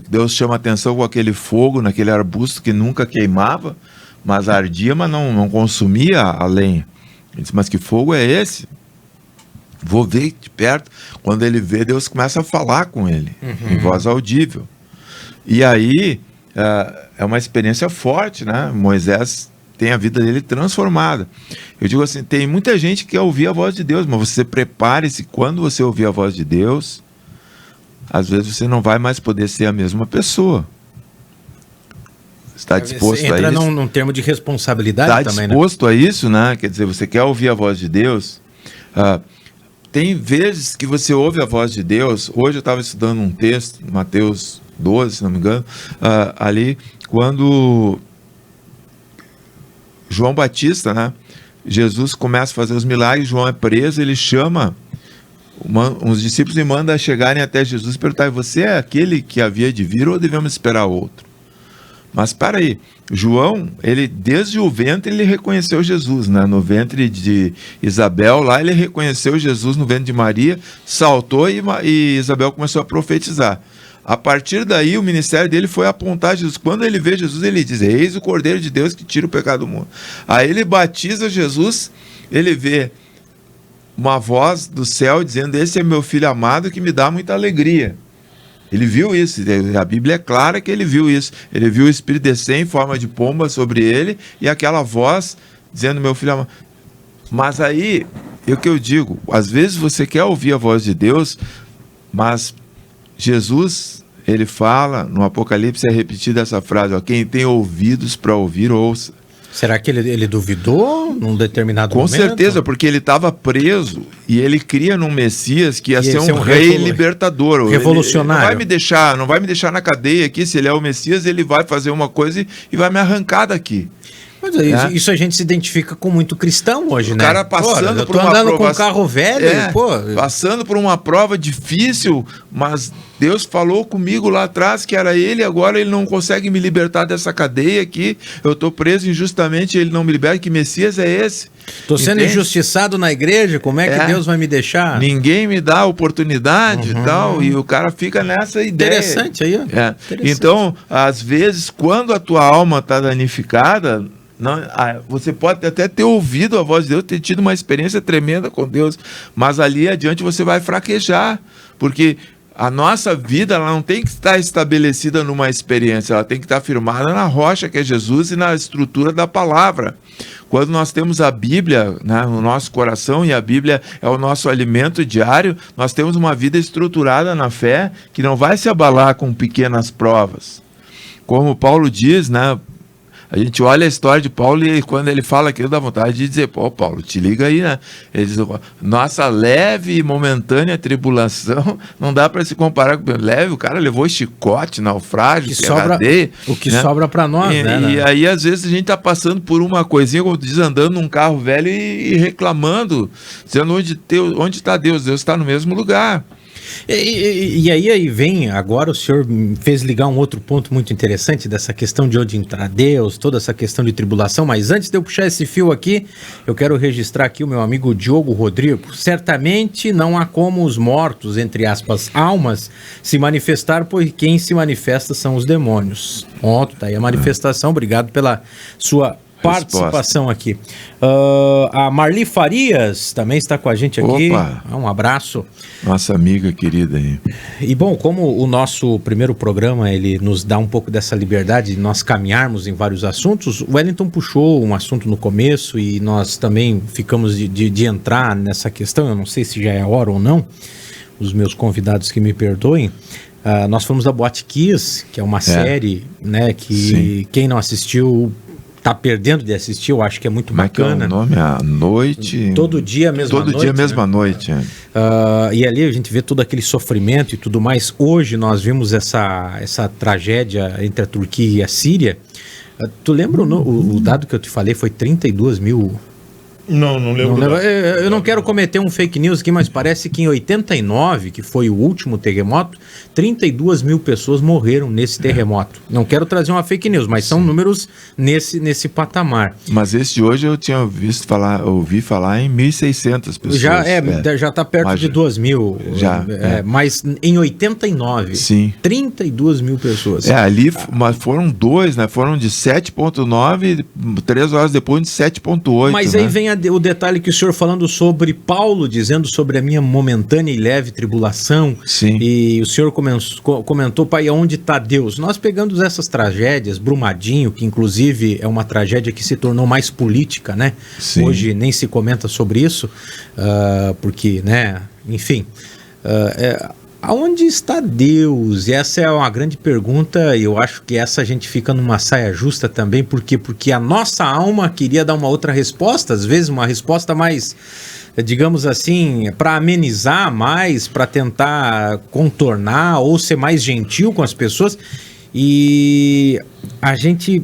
Deus chama atenção com aquele fogo naquele arbusto que nunca queimava, mas ardia, mas não consumia a lenha. Ele disse: mas que fogo é esse? Vou ver de perto. Quando ele vê, Deus começa a falar com ele em voz audível. E aí é uma experiência forte, né? Moisés tem a vida dele transformada. Eu digo assim, tem muita gente que quer ouvir a voz de Deus, mas você prepare-se, quando você ouvir a voz de Deus, às vezes você não vai mais poder ser a mesma pessoa. Está disposto a entra isso? num termo de responsabilidade Está também, disposto a isso, né? Quer dizer, você quer ouvir a voz de Deus? Tem vezes que você ouve a voz de Deus. Hoje eu estava estudando um texto, Mateus 12, se não me engano, ali, quando João Batista, né? Jesus começa a fazer os milagres, João é preso, ele chama uns discípulos e manda chegarem até Jesus e perguntar: você é aquele que havia de vir ou devemos esperar outro? Mas para aí, João, ele desde o ventre ele reconheceu Jesus, né? No ventre de Isabel, lá ele reconheceu Jesus no ventre de Maria, saltou e Isabel começou a profetizar. A partir daí, o ministério dele foi apontar Jesus. Quando ele vê Jesus, ele diz: eis o Cordeiro de Deus que tira o pecado do mundo. Aí ele batiza Jesus, ele vê uma voz do céu dizendo: esse é meu filho amado que me dá muita alegria. Ele viu isso, a Bíblia é clara que ele viu isso. Ele viu o Espírito descer em forma de pomba sobre ele e aquela voz dizendo: meu filho amado. Mas aí, é o que eu digo, às vezes você quer ouvir a voz de Deus, mas Jesus, ele fala, no Apocalipse é repetida essa frase: ó, quem tem ouvidos para ouvir, ouça. Será que ele duvidou num determinado momento? Com certeza, porque ele estava preso e ele cria num Messias que ia ser um rei libertador. Revolucionário. Ele não vai me deixar na cadeia aqui. Se ele é o Messias, ele vai fazer uma coisa e vai me arrancar daqui. Mas isso a gente se identifica com muito cristão hoje, né? O cara passando por uma andando prova... com um carro velho, passando por uma prova difícil, mas Deus falou comigo lá atrás que era ele, agora ele não consegue me libertar dessa cadeia aqui, eu estou preso injustamente, ele não me liberta, que Messias é esse? Estou sendo injustiçado na igreja, como é que Deus vai me deixar? Ninguém me dá oportunidade e tal, e o cara fica nessa ideia. Interessante aí, ó. Interessante. Então, às vezes, quando a tua alma está danificada, você pode até ter ouvido a voz de Deus, ter tido uma experiência tremenda com Deus, mas ali adiante você vai fraquejar, porque a nossa vida ela não tem que estar estabelecida numa experiência, ela tem que estar firmada na rocha que é Jesus e na estrutura da palavra. Quando nós temos a Bíblia, né, no nosso coração, e a Bíblia é o nosso alimento diário, nós temos uma vida estruturada na fé que não vai se abalar com pequenas provas. Como Paulo diz, né? A gente olha a história de Paulo e quando ele fala aquilo dá vontade de dizer: pô, Paulo, te liga aí, né? Ele diz: nossa leve e momentânea tribulação não dá para se comparar com leve. O cara levou chicote, naufrágio, cadeia. O que sobra para nós, né? E aí, às vezes, a gente tá passando por uma coisinha, como diz, andando num carro velho e reclamando, dizendo: onde está Deus? Deus está no mesmo lugar. E aí vem, agora o senhor me fez ligar um outro ponto muito interessante dessa questão de onde entrar Deus, toda essa questão de tribulação, mas antes de eu puxar esse fio aqui, eu quero registrar aqui o meu amigo Diogo Rodrigo. Certamente não há como os mortos, entre aspas, almas, se manifestar, pois quem se manifesta são os demônios. Pronto, tá aí a manifestação, obrigado pela sua participação aqui. A Marli Farias também está com a gente aqui. Opa. Um abraço. Nossa amiga querida aí. E bom, como o nosso primeiro programa ele nos dá um pouco dessa liberdade de nós caminharmos em vários assuntos, o Wellington puxou um assunto no começo e nós também ficamos de entrar nessa questão. Eu não sei se já é hora ou não, os meus convidados que me perdoem. Nós fomos da Boate Kiss, que é uma série, né, que Sim. Quem não assistiu tá perdendo de assistir, eu acho que é muito bacana. É o nome? A noite... Todo dia, mesma noite. Todo dia, mesma noite. E ali a gente vê todo aquele sofrimento e tudo mais. Hoje nós vimos essa tragédia entre a Turquia e a Síria. Tu lembra o dado que eu te falei? Foi 32 mil... Não lembro. Eu não quero cometer um fake news aqui, mas parece que em 89, que foi o último terremoto, 32 mil pessoas morreram nesse terremoto. Não quero trazer uma fake news, mas são números nesse patamar. Mas esse de hoje eu tinha ouvi falar em 1.600 pessoas. Já está perto de 2 mil. Mas em 89, Sim. 32 mil pessoas. Ali mas foram dois, né? Foram de 7,9, 3 horas depois de 7,8. Mas aí vem o detalhe que o senhor falando sobre Paulo, dizendo sobre a minha momentânea e leve tribulação. Sim. E o senhor comentou, pai, onde está Deus? Nós pegamos essas tragédias, Brumadinho, que inclusive é uma tragédia que se tornou mais política, né? Sim. Hoje nem se comenta sobre isso, porque, né, enfim... aonde está Deus? E essa é uma grande pergunta, e eu acho que essa a gente fica numa saia justa também, por quê? Porque a nossa alma queria dar uma outra resposta, às vezes uma resposta mais, digamos assim, para amenizar mais, para tentar contornar ou ser mais gentil com as pessoas, e a gente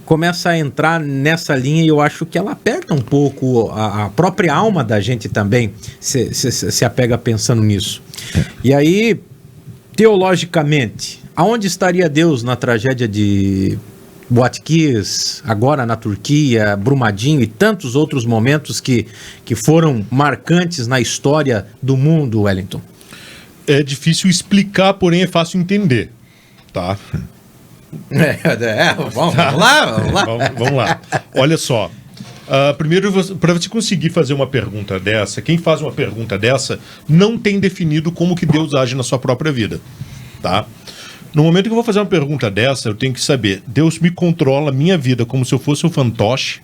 começa a entrar nessa linha e eu acho que ela aperta um pouco a própria alma da gente também, se apega pensando nisso. E aí, teologicamente, aonde estaria Deus na tragédia de Boate-Kiss, agora na Turquia, Brumadinho e tantos outros momentos que foram marcantes na história do mundo, Wellington? É difícil explicar, porém é fácil entender, tá? Vamos lá. Vamos lá. Olha só. Primeiro, para você conseguir fazer uma pergunta dessa, quem faz uma pergunta dessa não tem definido como que Deus age na sua própria vida, tá? No momento que eu vou fazer uma pergunta dessa, eu tenho que saber, Deus me controla a minha vida como se eu fosse um fantoche,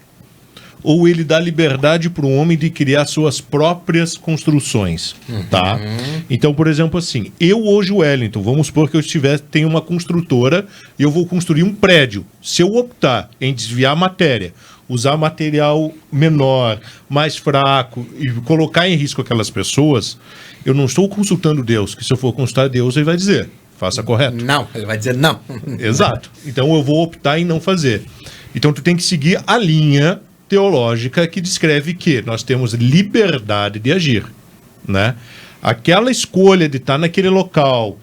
ou ele dá liberdade para o homem de criar suas próprias construções, tá? Então, por exemplo, assim, eu hoje, Wellington, vamos supor que eu tenho uma construtora e eu vou construir um prédio. Se eu optar em desviar a matéria, usar material menor, mais fraco e colocar em risco aquelas pessoas, eu não estou consultando Deus, que se eu for consultar Deus, ele vai dizer, faça correto. Não, ele vai dizer não. Exato. Então eu vou optar em não fazer. Então tu tem que seguir a linha teológica que descreve que nós temos liberdade de agir, né? Aquela escolha de estar naquele local,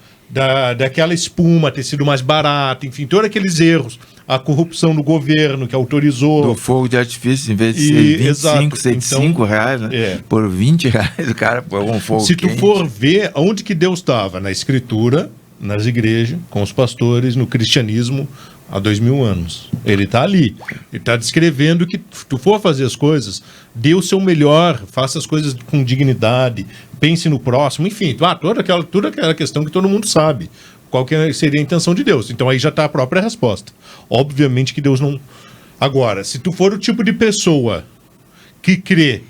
daquela espuma ter sido mais barata, enfim, todos aqueles erros, a corrupção do governo que autorizou... Do fogo de artifício, em vez de ser 25, ser de 5 reais, né? Por 20 reais o cara põe um fogo Se quente. tu for ver onde que Deus estava, na Escritura, nas igrejas, com os pastores, no cristianismo, há 2000 anos. Ele está ali. Ele está descrevendo que se tu for fazer as coisas, dê o seu melhor, faça as coisas com dignidade, pense no próximo, toda aquela questão que todo mundo sabe. Qual que seria a intenção de Deus? Então aí já está a própria resposta. Obviamente que Deus não... Agora, se tu for o tipo de pessoa que crê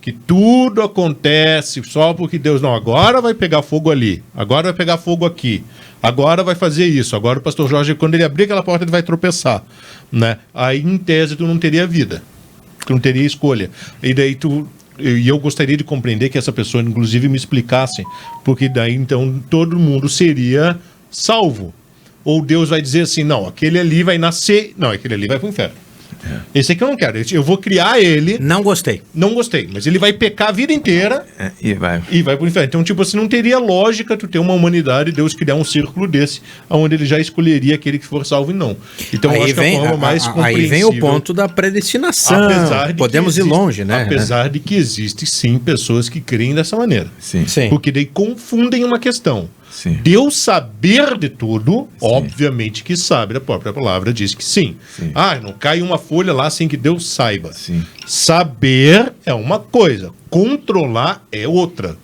que tudo acontece só porque Deus não, agora vai pegar fogo ali, agora vai pegar fogo aqui, agora vai fazer isso, agora o pastor Jorge, quando ele abrir aquela porta, ele vai tropeçar, né? Aí, em tese, tu não teria vida, tu não teria escolha. E daí eu gostaria de compreender que essa pessoa, inclusive, me explicasse, porque daí, então, todo mundo seria salvo. Ou Deus vai dizer assim, não, aquele ali vai nascer, não, aquele ali vai pro inferno. Esse aqui eu não quero, eu vou criar ele. Não gostei, mas ele vai pecar a vida inteira e vai pro inferno. Então, tipo assim, não teria lógica tu ter uma humanidade e Deus criar um círculo desse, onde ele já escolheria aquele que for salvo e não. Então, eu acho que a forma mais compreensível... Aí vem o ponto da predestinação, podemos ir longe, né? Apesar de que existe, sim, pessoas que creem dessa maneira. Sim. Porque daí confundem uma questão. Sim. Deus saber de tudo, obviamente que sabe, a própria palavra diz que sim. Não cai uma folha lá sem que Deus saiba. Sim. Saber é uma coisa, controlar é outra.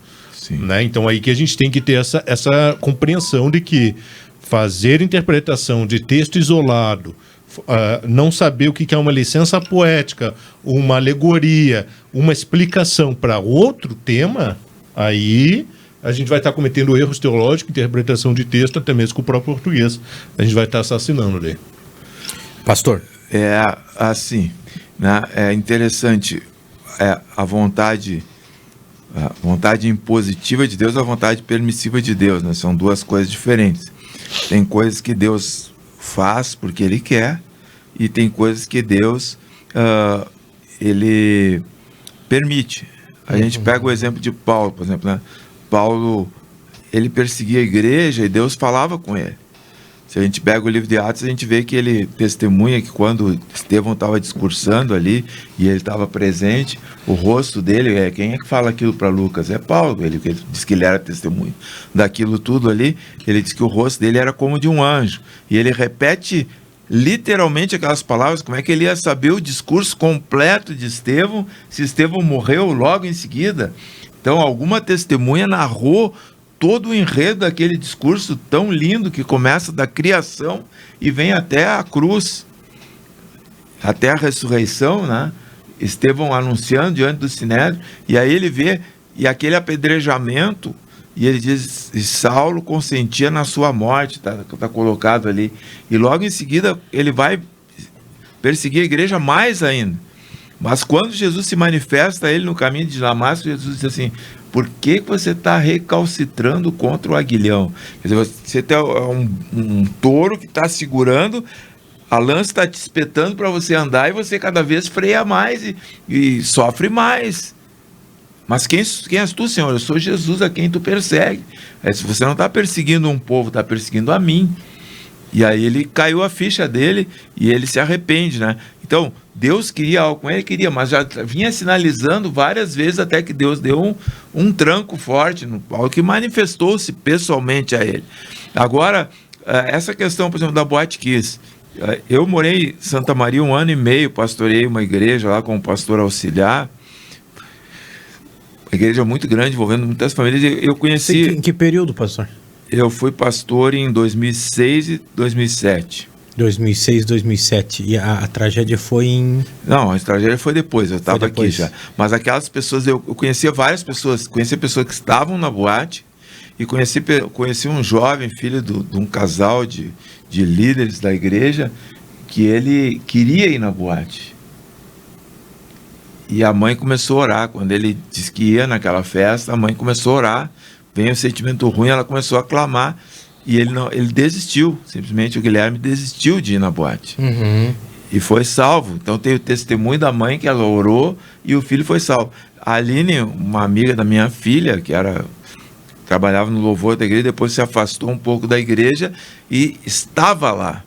Né? Então aí que a gente tem que ter essa compreensão de que fazer interpretação de texto isolado, não saber o que é uma licença poética, uma alegoria, uma explicação para outro tema, aí... a gente vai estar cometendo erros teológicos, interpretação de texto, até mesmo com o próprio português. A gente vai estar assassinando daí. Pastor? É assim, né? É interessante a vontade impositiva de Deus e a vontade permissiva de Deus, né? São duas coisas diferentes. Tem coisas que Deus faz porque Ele quer e tem coisas que Deus Ele permite. A gente pega o exemplo de Paulo, por exemplo, né? Paulo, ele perseguia a igreja e Deus falava com ele. Se a gente pega o livro de Atos, a gente vê que ele testemunha que quando Estevão estava discursando ali e ele estava presente, o rosto dele, quem é que fala aquilo para Lucas? É Paulo, ele diz que ele era testemunho daquilo tudo ali, ele diz que o rosto dele era como de um anjo, e ele repete literalmente aquelas palavras. Como é que ele ia saber o discurso completo de Estevão, se Estevão morreu logo em seguida? Então, alguma testemunha narrou todo o enredo daquele discurso tão lindo que começa da criação e vem até a cruz, até a ressurreição, né? Estevão anunciando diante do Sinédrio, e aí ele vê, e aquele apedrejamento, E ele diz, e Saulo consentia na sua morte, tá colocado ali. E logo em seguida ele vai perseguir a igreja mais ainda. Mas quando Jesus se manifesta a ele no caminho de Damasco, Jesus diz assim: por que você está recalcitrando contra o aguilhão? Quer dizer, você tem um touro que está segurando, a lança está te espetando para você andar e você cada vez freia mais e sofre mais. Mas quem és tu, Senhor? Eu sou Jesus a quem tu persegue. Se você não está perseguindo um povo, está perseguindo a mim. E aí ele caiu a ficha dele e ele se arrepende, né? Então, Deus queria algo com ele, queria, mas já vinha sinalizando várias vezes até que Deus deu um tranco forte no Paulo, que manifestou-se pessoalmente a ele. Agora, essa questão, por exemplo, da Boate Kiss. Eu morei em Santa Maria 1 ano e meio, pastorei uma igreja lá como pastor auxiliar. Uma igreja muito grande, envolvendo muitas famílias. Eu conheci... Em que período, pastor? Eu fui pastor em 2006 e 2007. 2006, 2007. E a tragédia foi em... Não, a tragédia foi depois, eu estava aqui já. Mas aquelas pessoas, eu conhecia várias pessoas. Conhecia pessoas que estavam na boate e conheci um jovem, filho de um casal de líderes da igreja, que ele queria ir na boate. E a mãe começou a orar. Quando ele disse que ia naquela festa, a mãe começou a orar. Veio um sentimento ruim, ela começou a clamar. E ele desistiu. Simplesmente o Guilherme desistiu de ir na boate. Uhum. E foi salvo. Então tem o testemunho da mãe que ela orou e o filho foi salvo. A Aline, uma amiga da minha filha, que trabalhava no louvor da igreja, depois se afastou um pouco da igreja e estava lá.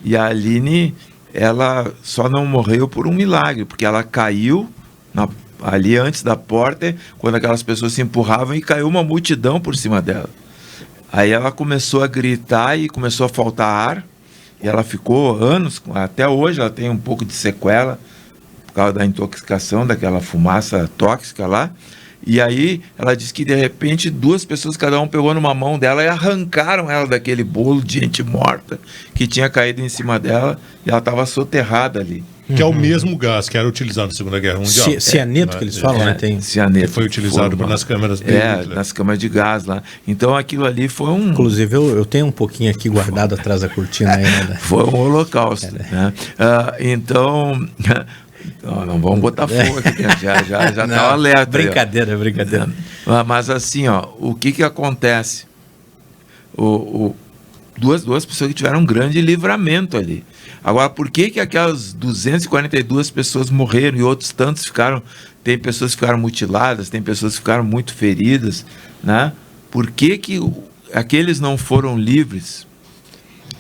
E a Aline... ela só não morreu por um milagre, porque ela caiu ali antes da porta, quando aquelas pessoas se empurravam, e caiu uma multidão por cima dela. Aí ela começou a gritar e começou a faltar ar, e ela ficou anos, até hoje ela tem um pouco de sequela, por causa da intoxicação, daquela fumaça tóxica lá. E aí ela disse que de repente 2 pessoas, cada um pegou numa mão dela e arrancaram ela daquele bolo de gente morta que tinha caído em cima dela, e ela estava soterrada ali. Que é o mesmo gás que era utilizado na Segunda Guerra Mundial. Cianeto, que eles falam, né? Tem cianeto. Que foi utilizado nas câmeras de nas câmeras de gás lá. Então aquilo ali foi um... Inclusive eu tenho um pouquinho aqui guardado atrás da cortina aí, né? Foi um holocausto, né? Então... Não vamos botar fogo aqui, já está um alerta. Brincadeira. Mas assim, o que acontece? Duas pessoas que tiveram um grande livramento ali. Agora, por que aquelas 242 pessoas morreram e outros tantos ficaram... Tem pessoas que ficaram mutiladas, tem pessoas que ficaram muito feridas, né? Por que aqueles não foram livres?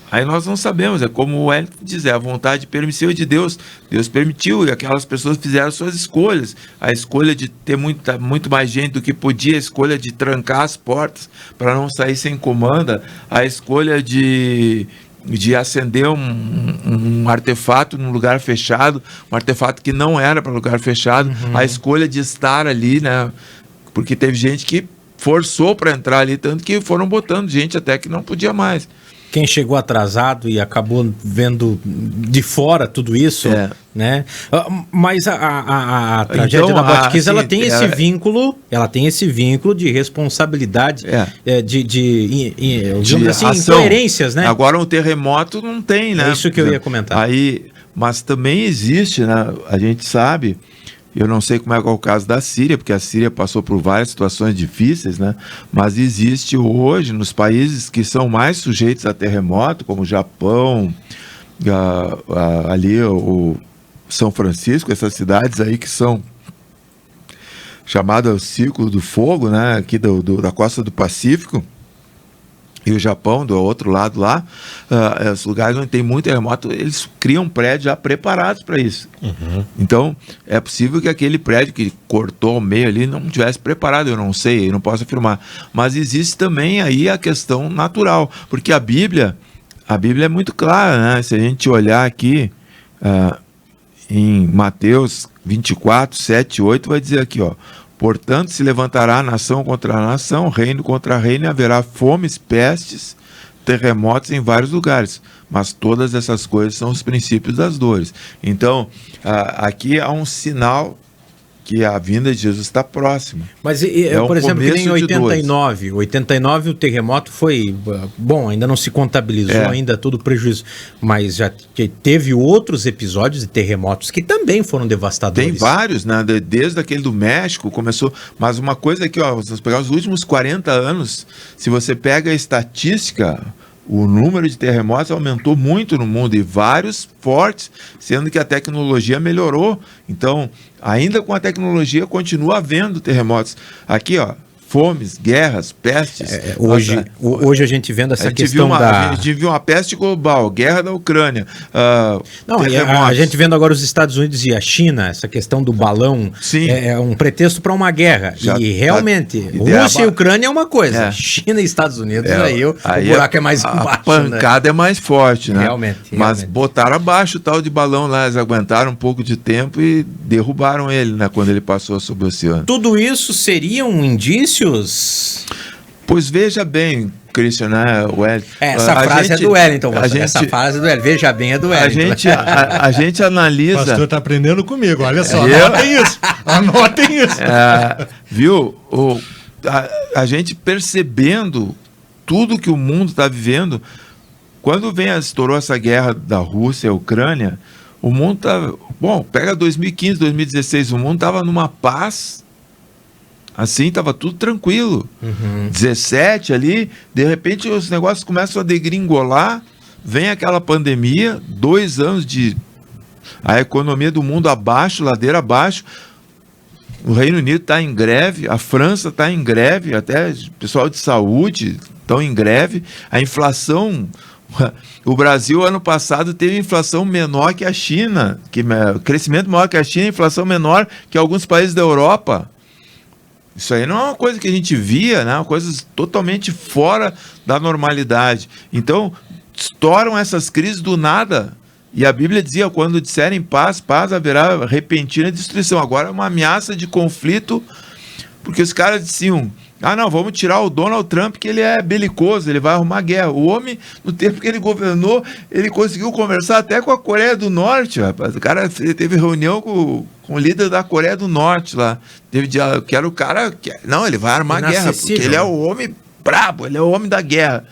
Aí nós não sabemos, é como o Wellington diz, a vontade permissiva de Deus. Deus permitiu e aquelas pessoas fizeram suas escolhas. A escolha de ter muito mais gente do que podia, a escolha de trancar as portas para não sair sem comanda, a escolha de acender um artefato num lugar fechado, um artefato que não era para lugar fechado, a escolha de estar ali, né? Porque teve gente que forçou para entrar ali, tanto que foram botando gente até que não podia mais. Quem chegou atrasado e acabou vendo de fora tudo isso, né? Mas a tragédia da Boate Kiss, ela tem esse vínculo de responsabilidade, de assim, incoerências, né? Agora um terremoto não tem, né? É isso que eu ia comentar. Mas também existe, né? A gente sabe... Eu não sei como é o caso da Síria, porque a Síria passou por várias situações difíceis, né? Mas existe hoje, nos países que são mais sujeitos a terremoto, como o Japão, ali o São Francisco, essas cidades aí que são chamadas Círculo do Fogo, né? Aqui da costa do Pacífico, e o Japão, do outro lado lá, os lugares onde tem muito terremoto, eles criam prédios já preparados para isso. Então, é possível que aquele prédio que cortou o meio ali não tivesse preparado, eu não sei, eu não posso afirmar. Mas existe também aí a questão natural, porque a Bíblia é muito clara, né? Se a gente olhar aqui em Mateus 24, 7 e 8, vai dizer aqui, portanto, se levantará nação contra nação, reino contra reino, e haverá fomes, pestes, terremotos em vários lugares. Mas todas essas coisas são os princípios das dores. Então, aqui há um sinal que a vinda de Jesus está próxima. Mas, um por exemplo, que nem em começo de 89 o terremoto foi, bom, ainda não se contabilizou ainda todo o prejuízo, mas já teve outros episódios de terremotos que também foram devastadores. Tem vários, né? Desde aquele do México começou, mas uma coisa aqui, ó, se você pegar os últimos 40 anos, se você pega a estatística, o número de terremotos aumentou muito no mundo e vários fortes, sendo que a tecnologia melhorou. Então, ainda com a tecnologia, continua havendo terremotos. Aqui, ó, fomes, guerras, pestes. Hoje a gente vendo essa questão A gente viu uma peste global, guerra da Ucrânia. A gente vendo agora os Estados Unidos e a China, essa questão do balão, é um pretexto para uma guerra. E realmente, Rússia e Ucrânia é uma coisa, China e Estados Unidos, aí o buraco é mais embaixo. A pancada é mais forte, né? Realmente. Mas botaram abaixo o tal de balão lá, eles aguentaram um pouco de tempo e derrubaram ele, né, quando ele passou sobre o oceano. Tudo isso seria um indício? Pois veja bem, Christian, né, Wellington. Essa frase é do Wellington. Essa frase é do Wellington. Veja bem, é do Wellington. A gente analisa... O pastor está aprendendo comigo, olha só. Anotem isso. Anotem isso. Viu? A gente percebendo tudo que o mundo está vivendo, quando estourou essa guerra da Rússia e Ucrânia, o mundo está... Bom, pega 2015, 2016, o mundo estava numa paz... Assim, estava tudo tranquilo. 17 ali, de repente os negócios começam a degringolar, vem aquela pandemia, 2 anos de a economia do mundo abaixo, ladeira abaixo. O Reino Unido está em greve, a França está em greve, até o pessoal de saúde estão em greve. A inflação, o Brasil ano passado teve inflação menor que a China, crescimento maior que a China, inflação menor que alguns países da Europa. Isso aí não é uma coisa que a gente via, né? Uma coisa totalmente fora da normalidade. Então, estouram essas crises do nada. E a Bíblia dizia, quando disserem paz, paz, haverá repentina destruição. Agora é uma ameaça de conflito, porque os caras diziam, não, vamos tirar o Donald Trump, que ele é belicoso, ele vai arrumar guerra. O homem, no tempo que ele governou, ele conseguiu conversar até com a Coreia do Norte, rapaz. O cara teve reunião com o líder da Coreia do Norte lá. Teve diálogo, que era o cara... Não, ele vai armar guerra, porque ele é o homem brabo, ele é o homem da guerra.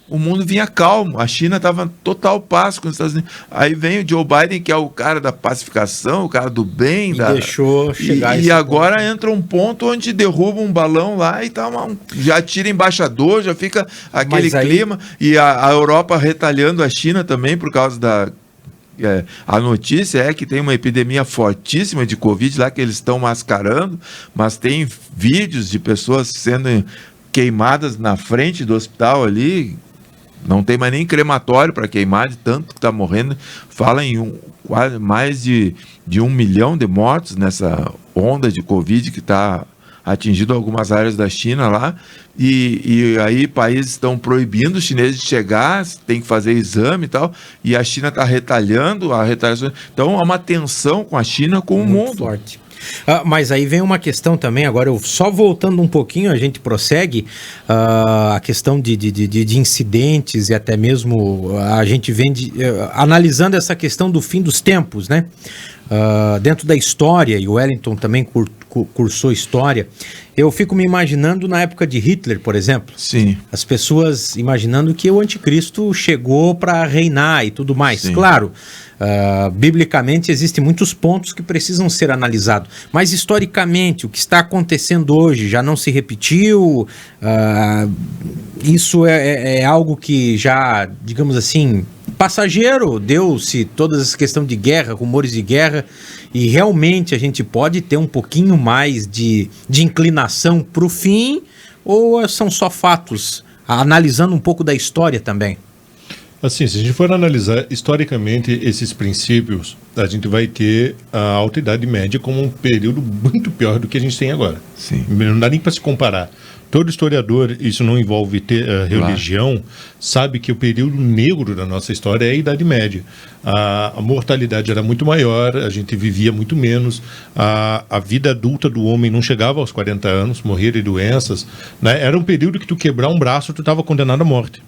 O mundo vinha calmo, a China estava total paz com os Estados Unidos. Aí vem o Joe Biden, que é o cara da pacificação, o cara do bem. Deixou chegar e agora ponto. Entra um ponto onde derruba um balão lá e tá já tira embaixador, já fica aquele clima. E a Europa retalhando a China também por causa da... a notícia é que tem uma epidemia fortíssima de Covid lá, que eles estão mascarando, mas tem vídeos de pessoas sendo queimadas na frente do hospital ali. Não tem mais nem crematório para queimar, de tanto que está morrendo. Fala em quase mais de 1 milhão de mortos nessa onda de Covid que está atingindo algumas áreas da China lá. E aí países estão proibindo os chineses de chegar, tem que fazer exame e tal. E a China está retalhando a retaliação. Então há uma tensão com a China, com o mundo. Forte. Mas aí vem uma questão também, agora só voltando um pouquinho, a gente prossegue, a questão de incidentes e até mesmo a gente vem analisando essa questão do fim dos tempos, né? Dentro da história, e o Wellington também cursou história, eu fico me imaginando na época de Hitler, por exemplo. Sim. As pessoas imaginando que o anticristo chegou para reinar e tudo mais. Sim. Claro, biblicamente existem muitos pontos que precisam ser analisados, mas historicamente o que está acontecendo hoje já não se repetiu. Isso é algo que já, digamos assim, passageiro, deu-se toda essa questão de guerra, rumores de guerra, e realmente a gente pode ter um pouquinho mais de inclinação para o fim, ou são só fatos, analisando um pouco da história também? Assim, se a gente for analisar historicamente esses princípios, a gente vai ter a Alta Idade Média como um período muito pior do que a gente tem agora. Sim. Não dá nem para se comparar. todo historiador, isso não envolve religião, sabe que o período negro da nossa história é a Idade Média. A mortalidade era muito maior, a gente vivia muito menos, a vida adulta do homem não chegava aos 40 anos, morria de doenças, né? Era um período que tu quebrar um braço, tu estava condenado à morte.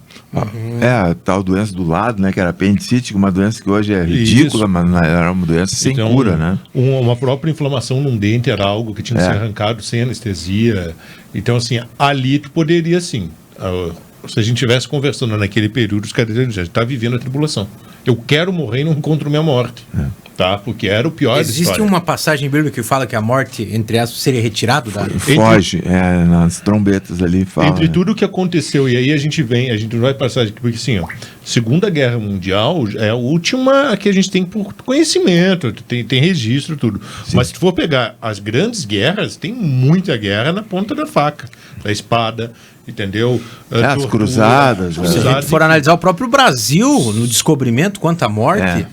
A tal doença do lado, né, que era apendicite, uma doença que hoje é ridícula, mas era uma doença sem cura, né? Uma própria inflamação num dente era algo que tinha que ser arrancado sem anestesia. Então, assim, ali tu poderia, assim, se a gente estivesse conversando naquele período, os caras diziam, já está vivendo a tribulação. Eu quero morrer e não encontro minha morte. Tá? Porque era o pior da história. Existe uma passagem bíblica que fala que a morte, entre aspas, seria retirado da... Foge, nas trombetas ali fala. Entre tudo o que aconteceu, e aí a gente vai passar, porque assim, ó, Segunda Guerra Mundial é a última que a gente tem por conhecimento, tem registro, tudo. Sim. Mas se tu for pegar as grandes guerras, tem muita guerra na ponta da faca, da espada, entendeu? As cruzadas. Se a gente for analisar o próprio Brasil, no descobrimento quanto à morte...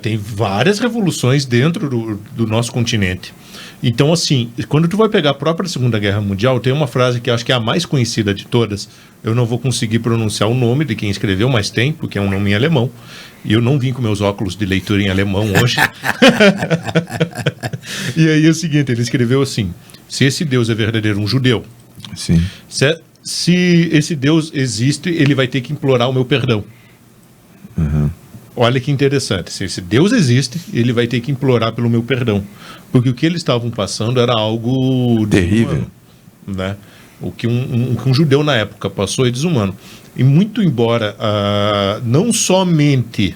Tem várias revoluções dentro do nosso continente. Então, assim, quando tu vai pegar a própria Segunda Guerra Mundial, tem uma frase que eu acho que é a mais conhecida de todas. Eu não vou conseguir pronunciar o nome de quem escreveu, mas tem, porque é um nome em alemão. E eu não vim com meus óculos de leitura em alemão hoje. E aí é o seguinte, ele escreveu assim: se esse Deus é verdadeiro, um judeu, sim. Se esse Deus existe, ele vai ter que implorar o meu perdão. Olha que interessante, se esse Deus existe, ele vai ter que implorar pelo meu perdão. Porque o que eles estavam passando era algo terrível, né? O que um judeu na época passou é desumano. E muito embora não somente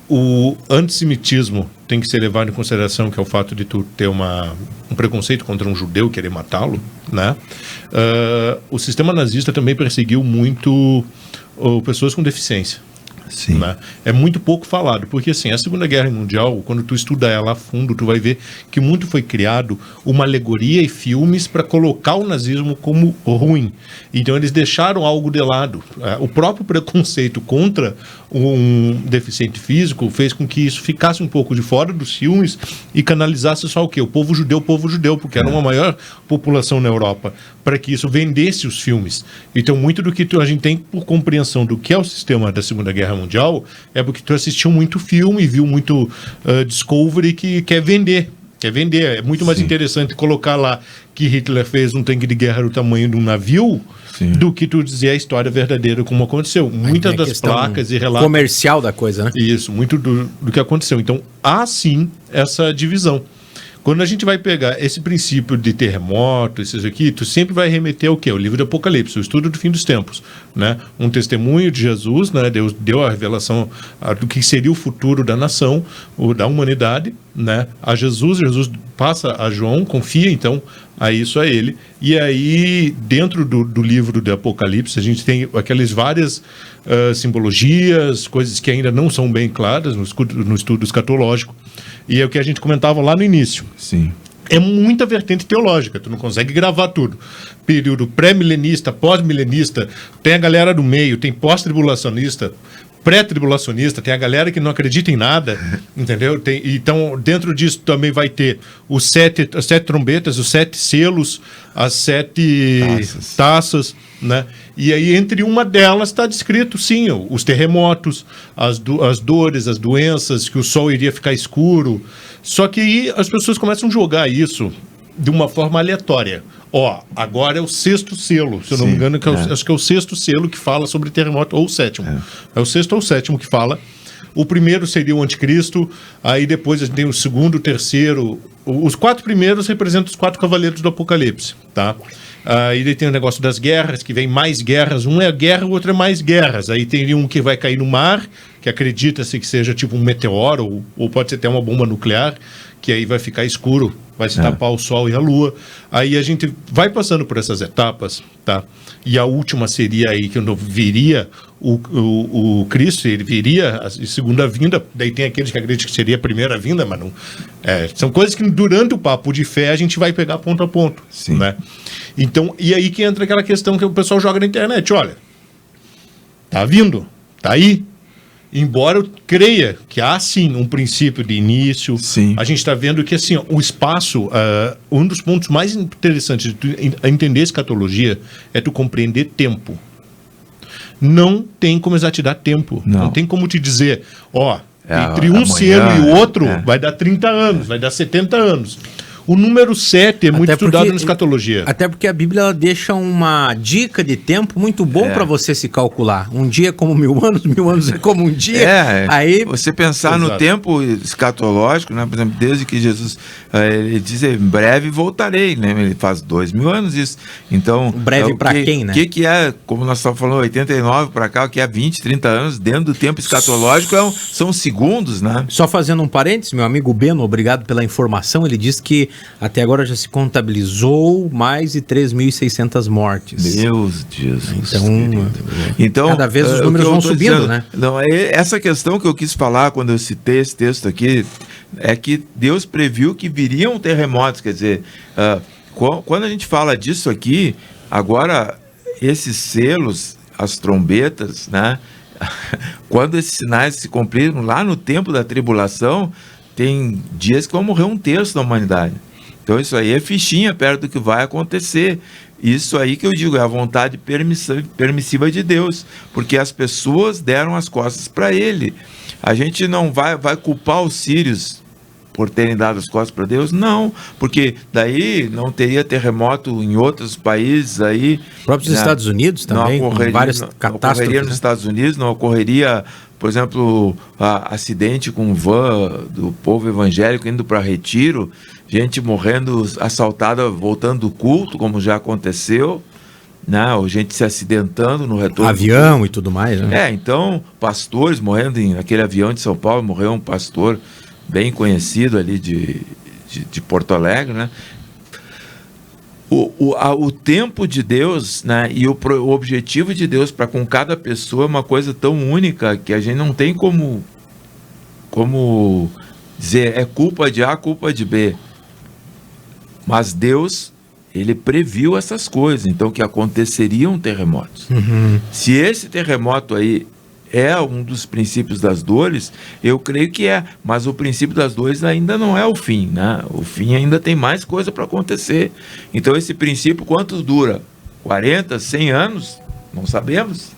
o antissemitismo tem que ser levado em consideração, que é o fato de tu ter um preconceito contra um judeu, querer matá-lo, né? O sistema nazista também perseguiu muito pessoas com deficiência. Sim. Né? É muito pouco falado, porque assim, a Segunda Guerra Mundial, quando tu estuda ela a fundo, tu vai ver que muito foi criado uma alegoria e filmes para colocar o nazismo como ruim. Então eles deixaram algo de lado. O próprio preconceito contra um deficiente físico fez com que isso ficasse um pouco de fora dos filmes e canalizasse só o quê? O povo judeu, porque era uma maior população na Europa, para que isso vendesse os filmes. Então muito do que a gente tem por compreensão do que é o sistema da Segunda Guerra Mundial é porque tu assistiu muito filme, viu muito Discovery que quer vender. É muito mais interessante colocar lá que Hitler fez um tanque de guerra do tamanho de um navio do que tu dizer a história verdadeira como aconteceu. Muitas das placas e relatos... comercial da coisa, né? Isso, muito do que aconteceu. Então, há sim essa divisão. Quando a gente vai pegar esse princípio de terremoto, esses aqui, tu sempre vai remeter ao quê? O livro do Apocalipse, o estudo do fim dos tempos, né? Um testemunho de Jesus, né? Deus deu a revelação do que seria o futuro da nação, da humanidade, né? A Jesus passa a João, confia então a isso a ele, e aí dentro do livro do Apocalipse a gente tem aquelas várias simbologias, coisas que ainda não são bem claras no estudo escatológico. E é o que a gente comentava lá no início. Sim. É muita vertente teológica, tu não consegue gravar tudo. Período pré-milenista, pós-milenista, tem a galera do meio, tem pós-tribulacionista, pré-tribulacionista, tem a galera que não acredita em nada, entendeu? Então, dentro disso também vai ter as sete trombetas, os 7 selos, as 7 taças, né? E aí, entre uma delas está descrito, sim, os terremotos, as dores, as doenças, que o sol iria ficar escuro. Só que aí as pessoas começam a jogar isso de uma forma aleatória. Agora é o 6º selo, se eu não me engano, acho que é o 6º selo que fala sobre terremoto, ou o 7º. É o 6º ou o 7º que fala. O primeiro seria o anticristo, aí depois a gente tem o 2º, o 3º. Os 4 primeiros representam os 4 cavaleiros do Apocalipse, tá? Aí tem o negócio das guerras, que vem mais guerras. Um é guerra, o outro é mais guerras. Aí tem um que vai cair no mar, que acredita-se que seja tipo um meteoro, ou pode ser até uma bomba nuclear, que aí vai ficar escuro, vai se tapar o sol e a lua. Aí a gente vai passando por essas etapas, tá? E a última seria aí que viria o Cristo, ele viria a segunda vinda. Daí tem aqueles que acreditam que seria a primeira vinda, mas não. São coisas que durante o papo de fé a gente vai pegar ponto a ponto, né? Então, e aí que entra aquela questão que o pessoal joga na internet, olha, tá vindo, tá aí, embora eu creia que há, sim, um princípio de início, Sim. a gente está vendo que, assim, o espaço, um dos pontos mais interessantes de tu entender escatologia é tu compreender tempo. Não tem como exatidar tempo. Não tem como te dizer, entre um amanhã, selo e o outro vai dar 30 anos, vai dar 70 anos. O número 7 é muito estudado na escatologia. Até porque a Bíblia ela deixa uma dica de tempo muito bom para você se calcular. Um dia é como 1000 anos é como um dia. Aí você pensar no tempo escatológico, né? Por exemplo, desde que Jesus ele diz, em breve voltarei, né? Ele faz 2000 anos isso. Então, breve para quem, né? O que é, como nós estávamos falando, 89 para cá, o que é 20, 30 anos, dentro do tempo escatológico são segundos, né? Só fazendo um parênteses, meu amigo Beno, obrigado pela informação, ele disse que até agora já se contabilizou mais de 3.600 mortes. Deus, Jesus. Então, cada vez os números vão subindo, dizendo, né? Não, essa questão que eu quis falar quando eu citei esse texto aqui é que Deus previu que viriam terremotos. Quer dizer, quando a gente fala disso aqui, agora esses selos, as trombetas, né? Quando esses sinais se cumpriram lá no tempo da tribulação, tem dias que vão morrer 1/3 da humanidade. Então isso aí é fichinha perto do que vai acontecer. Isso aí que eu digo, é a vontade permissiva de Deus, porque as pessoas deram as costas para Ele. A gente não vai culpar os sírios por terem dado as costas para Deus? Não, porque daí não teria terremoto em outros países aí. Próprios Estados Unidos também, com várias catástrofes. Não ocorreria nos Estados Unidos, não ocorreria, por exemplo, acidente com van do povo evangélico indo para retiro, gente morrendo, assaltada, voltando do culto, como já aconteceu, né? Ou gente se acidentando no retorno. Avião e tudo mais, né? Então, pastores morrendo naquele avião de São Paulo, morreu um pastor bem conhecido ali de Porto Alegre, né? O tempo de Deus, né, e o objetivo de Deus para com cada pessoa é uma coisa tão única que a gente não tem como dizer é culpa de A, culpa de B. Mas Deus, ele previu essas coisas, então que aconteceriam terremotos. Se esse terremoto aí é um dos princípios das dores, eu creio que é, mas o princípio das dores ainda não é o fim, né? O fim ainda tem mais coisa para acontecer. Então esse princípio, quanto dura? 40, 100 anos? Não sabemos.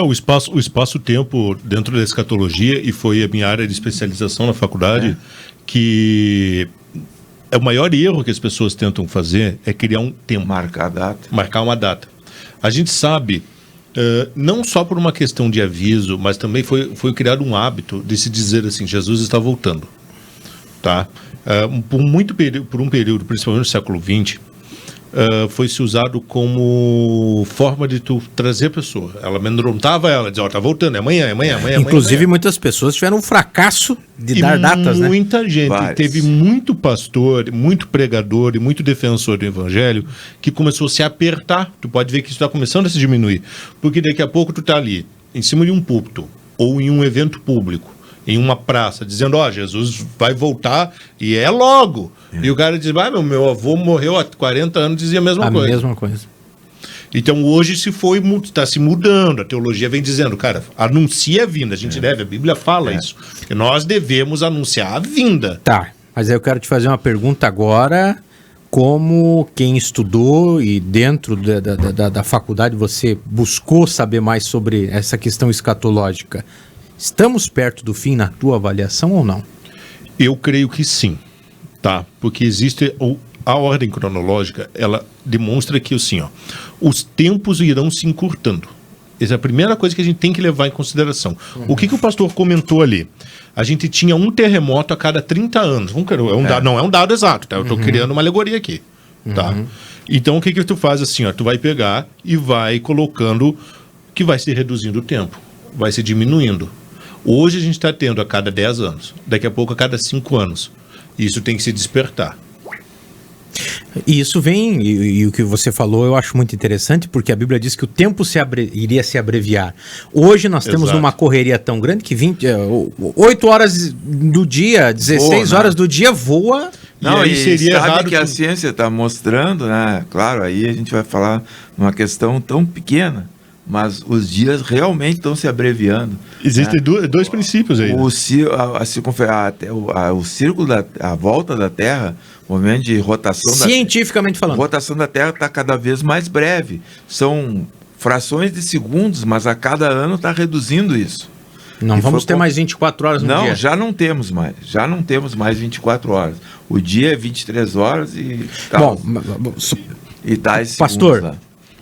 O espaço-tempo dentro da escatologia, e foi a minha área de especialização na faculdade, que é o maior erro que as pessoas tentam fazer é criar um tempo. Marcar a data. Marcar uma data. A gente sabe, não só por uma questão de aviso, mas também foi criado um hábito de se dizer assim, Jesus está voltando. Tá? Por um período, principalmente no século XX, foi-se usado como forma de tu trazer a pessoa. Ela amedrontava ela, dizia, tá voltando, é amanhã. Inclusive, muitas pessoas tiveram um fracasso de dar datas, né? Muita gente, teve muito pastor, muito pregador e muito defensor do evangelho que começou a se apertar. Tu pode ver que isso está começando a se diminuir. Porque daqui a pouco tu tá ali, em cima de um púlpito, ou em um evento público, em uma praça, dizendo, Jesus vai voltar e é logo. E o cara diz, meu avô morreu há 40 anos, dizia a mesma coisa. Então hoje está se mudando, a teologia vem dizendo, cara, anuncia a vinda, a gente deve, a Bíblia fala isso, que nós devemos anunciar a vinda. Tá, mas aí eu quero te fazer uma pergunta agora, como quem estudou e dentro da faculdade você buscou saber mais sobre essa questão escatológica. Estamos perto do fim na tua avaliação ou não? Eu creio que sim, tá? Porque existe a ordem cronológica, ela demonstra que assim, os tempos irão se encurtando. Essa é a primeira coisa que a gente tem que levar em consideração. O que o pastor comentou ali? A gente tinha um terremoto a cada 30 anos. Não é um dado exato, tá? Eu estou criando uma alegoria aqui, tá? Então o que tu faz assim, tu vai pegar e vai colocando que vai se reduzindo o tempo, vai se diminuindo. Hoje a gente está tendo a cada 10 anos, daqui a pouco a cada 5 anos. Isso tem que se despertar. E isso vem, e o que você falou eu acho muito interessante, porque a Bíblia diz que o tempo iria se abreviar. Hoje nós temos uma correria tão grande que 8 horas do dia, 16 horas do dia voa. Não, e seria sabe que a ciência está mostrando, né? Claro, aí a gente vai falar numa questão tão pequena, mas os dias realmente estão se abreviando. Existem dois princípios aí. O círculo a volta da Terra, o movimento de rotação cientificamente falando, a rotação da Terra está cada vez mais breve. São frações de segundos, mas a cada ano está reduzindo isso. Não vamos ter mais 24 horas no dia. Não, já não temos mais. Já não temos mais 24 horas. O dia é 23 horas e tal. Bom, e tá esse pastor, lá.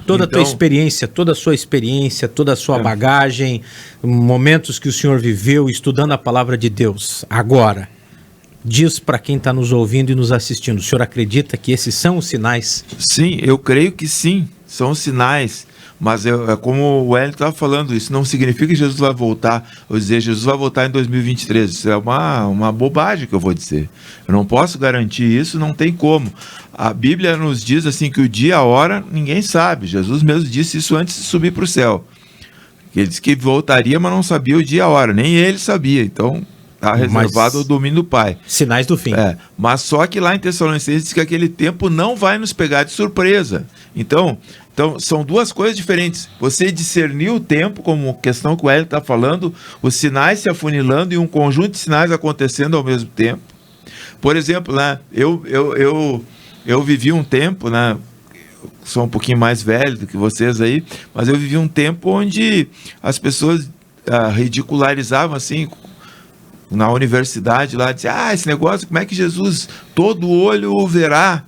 Toda a tua experiência, toda a sua experiência, toda a sua bagagem, momentos que o senhor viveu estudando a palavra de Deus, agora, diz para quem está nos ouvindo e nos assistindo, o senhor acredita que esses são os sinais? Sim, eu creio que sim, são os sinais. Mas como o Hélio estava falando, isso não significa que Jesus vai voltar. Eu vou dizer, Jesus vai voltar em 2023. Isso é uma bobagem que eu vou dizer. Eu não posso garantir isso, não tem como. A Bíblia nos diz assim que o dia, a hora, ninguém sabe. Jesus mesmo disse isso antes de subir para o céu. Ele disse que voltaria, mas não sabia o dia e a hora. Nem ele sabia. Então, está reservado ao domínio do Pai. Sinais do fim. Mas só que lá em Tessalonicenses diz que aquele tempo não vai nos pegar de surpresa. Então, são duas coisas diferentes. Você discernir o tempo, como questão que o Hélio está falando, os sinais se afunilando e um conjunto de sinais acontecendo ao mesmo tempo. Por exemplo, né, eu vivi um tempo, né, sou um pouquinho mais velho do que vocês aí, mas eu vivi um tempo onde as pessoas ridicularizavam assim, na universidade lá, diziam, esse negócio, como é que Jesus, todo olho o verá,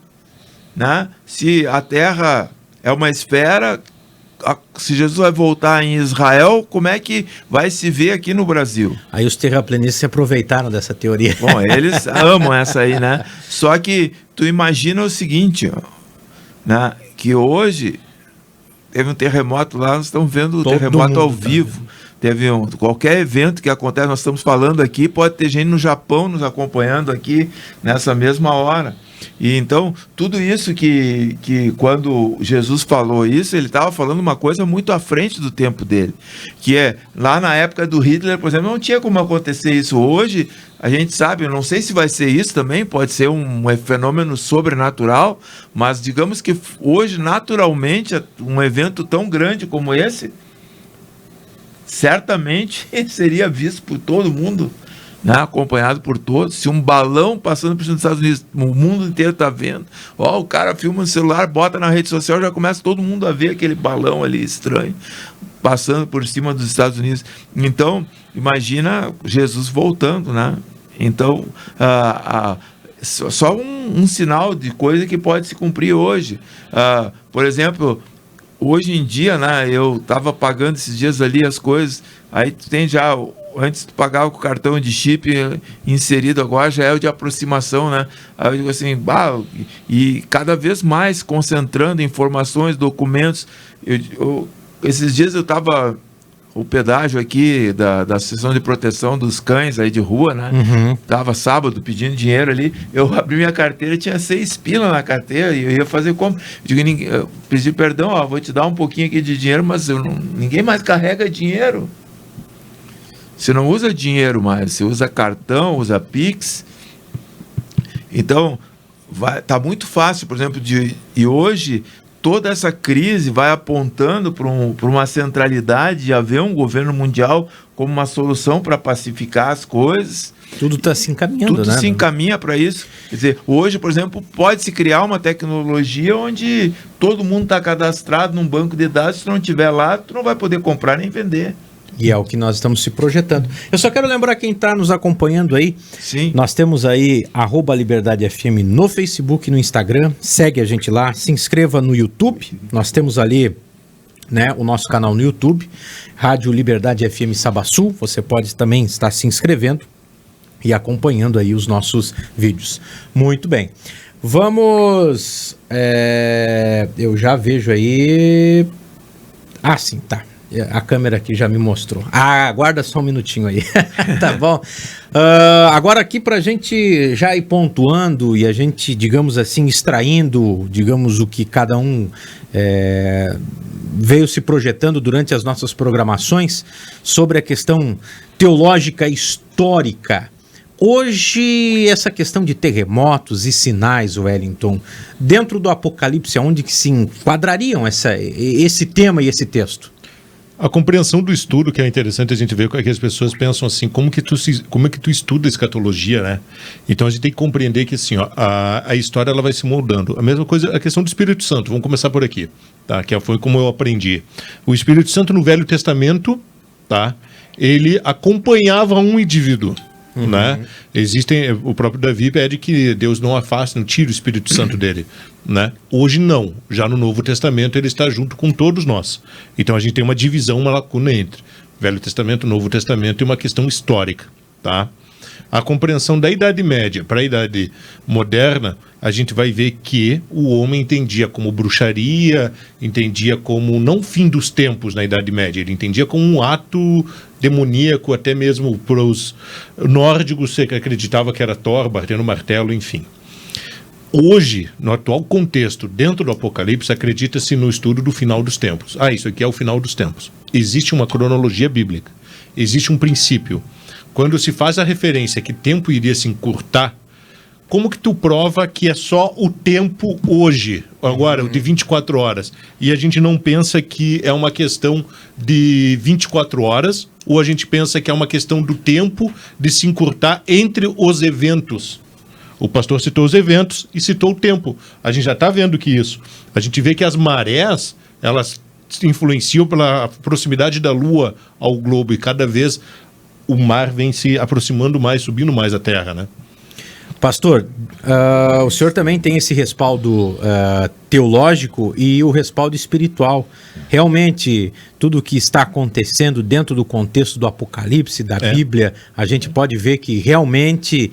né? Se a Terra é uma esfera, se Jesus vai voltar em Israel, como é que vai se ver aqui no Brasil? Aí os terraplanistas se aproveitaram dessa teoria. Bom, eles amam essa aí, né? Só que tu imagina o seguinte, né? Que hoje teve um terremoto lá, nós estamos vendo o terremoto ao vivo. Teve qualquer evento que acontece, nós estamos falando aqui, pode ter gente no Japão nos acompanhando aqui nessa mesma hora. E então, tudo isso que quando Jesus falou isso, ele estava falando uma coisa muito à frente do tempo dele. Que é, lá na época do Hitler, por exemplo, não tinha como acontecer isso. Hoje, a gente sabe, eu não sei se vai ser isso também, pode ser um fenômeno sobrenatural, mas digamos que hoje, naturalmente, um evento tão grande como esse, certamente seria visto por todo mundo, né, acompanhado por todos. Se um balão passando por cima dos Estados Unidos, o mundo inteiro está vendo. O cara filma no celular, bota na rede social, já começa todo mundo a ver aquele balão ali estranho passando por cima dos Estados Unidos. Então, imagina Jesus voltando, né? Então, só um sinal de coisa que pode se cumprir hoje. Por exemplo, hoje em dia, né, eu estava pagando esses dias ali as coisas, aí tu tem já, antes tu pagava com o cartão de chip inserido, agora já é o de aproximação, né? Aí eu digo assim, e cada vez mais concentrando informações, documentos. Esses dias eu estava, o pedágio aqui da seção de proteção dos cães aí de rua, né? Tava sábado pedindo dinheiro ali, eu abri minha carteira, tinha 6 pila na carteira e eu ia fazer como? Eu pedi perdão, vou te dar um pouquinho aqui de dinheiro, mas ninguém mais carrega dinheiro. Você não usa dinheiro mais, você usa cartão, usa Pix. Então, tá muito fácil, por exemplo, e hoje toda essa crise vai apontando para uma centralidade de haver um governo mundial como uma solução para pacificar as coisas. Tudo está se encaminhando, Tudo se encaminha para isso. Quer dizer, hoje, por exemplo, pode-se criar uma tecnologia onde todo mundo está cadastrado num banco de dados. Se tu não estiver lá, tu não vai poder comprar nem vender. E é o que nós estamos se projetando. Eu só quero lembrar quem está nos acompanhando aí. Sim. Nós temos aí @LiberdadeFM no Facebook e no Instagram. Segue a gente lá. Se inscreva no YouTube. Nós temos ali, né, o nosso canal no YouTube. Rádio Liberdade FM Sabaçu. Você pode também estar se inscrevendo e acompanhando aí os nossos vídeos. Muito bem. Vamos... eu já vejo aí... sim, tá. A câmera aqui já me mostrou. Aguarda só um minutinho aí. Tá bom. Agora aqui pra gente já ir pontuando e a gente, digamos assim, extraindo, digamos, o que cada um veio se projetando durante as nossas programações sobre a questão teológica histórica. Hoje, essa questão de terremotos e sinais, Wellington, dentro do Apocalipse, aonde que se enquadrariam esse tema e esse texto? A compreensão do estudo, que é interessante a gente ver, é que as pessoas pensam assim, como é que tu estuda escatologia, né? Então a gente tem que compreender que assim, ó, a história ela vai se moldando. A mesma coisa, a questão do Espírito Santo, vamos começar por aqui, tá? Que foi como eu aprendi. O Espírito Santo no Velho Testamento, tá? Ele acompanhava um indivíduo. Né? O próprio Davi pede que Deus não afaste, não tire o Espírito Santo dele, né? Hoje não, já no Novo Testamento ele está junto com todos nós, então a gente tem uma divisão, uma lacuna entre Velho Testamento, Novo Testamento e uma questão histórica, tá? A compreensão da Idade Média para a Idade Moderna, a gente vai ver que o homem entendia como bruxaria, entendia como não fim dos tempos na Idade Média, ele entendia como um ato demoníaco, até mesmo para os nórdicos que acreditava que era Thor batendo martelo, enfim. Hoje, no atual contexto, dentro do Apocalipse, acredita-se no estudo do final dos tempos. Isso aqui é o final dos tempos. Existe uma cronologia bíblica, existe um princípio. Quando se faz a referência que tempo iria se encurtar, como que tu prova que é só o tempo hoje, agora, de 24 horas, e a gente não pensa que é uma questão de 24 horas, ou a gente pensa que é uma questão do tempo de se encurtar entre os eventos? O pastor citou os eventos e citou o tempo. A gente já está vendo que isso. A gente vê que as marés, elas se influenciam pela proximidade da Lua ao globo, e cada vez o mar vem se aproximando mais, subindo mais a terra, né? Pastor, o senhor também tem esse respaldo teológico e o respaldo espiritual. Realmente, tudo o que está acontecendo dentro do contexto do Apocalipse, da Bíblia, a gente pode ver que realmente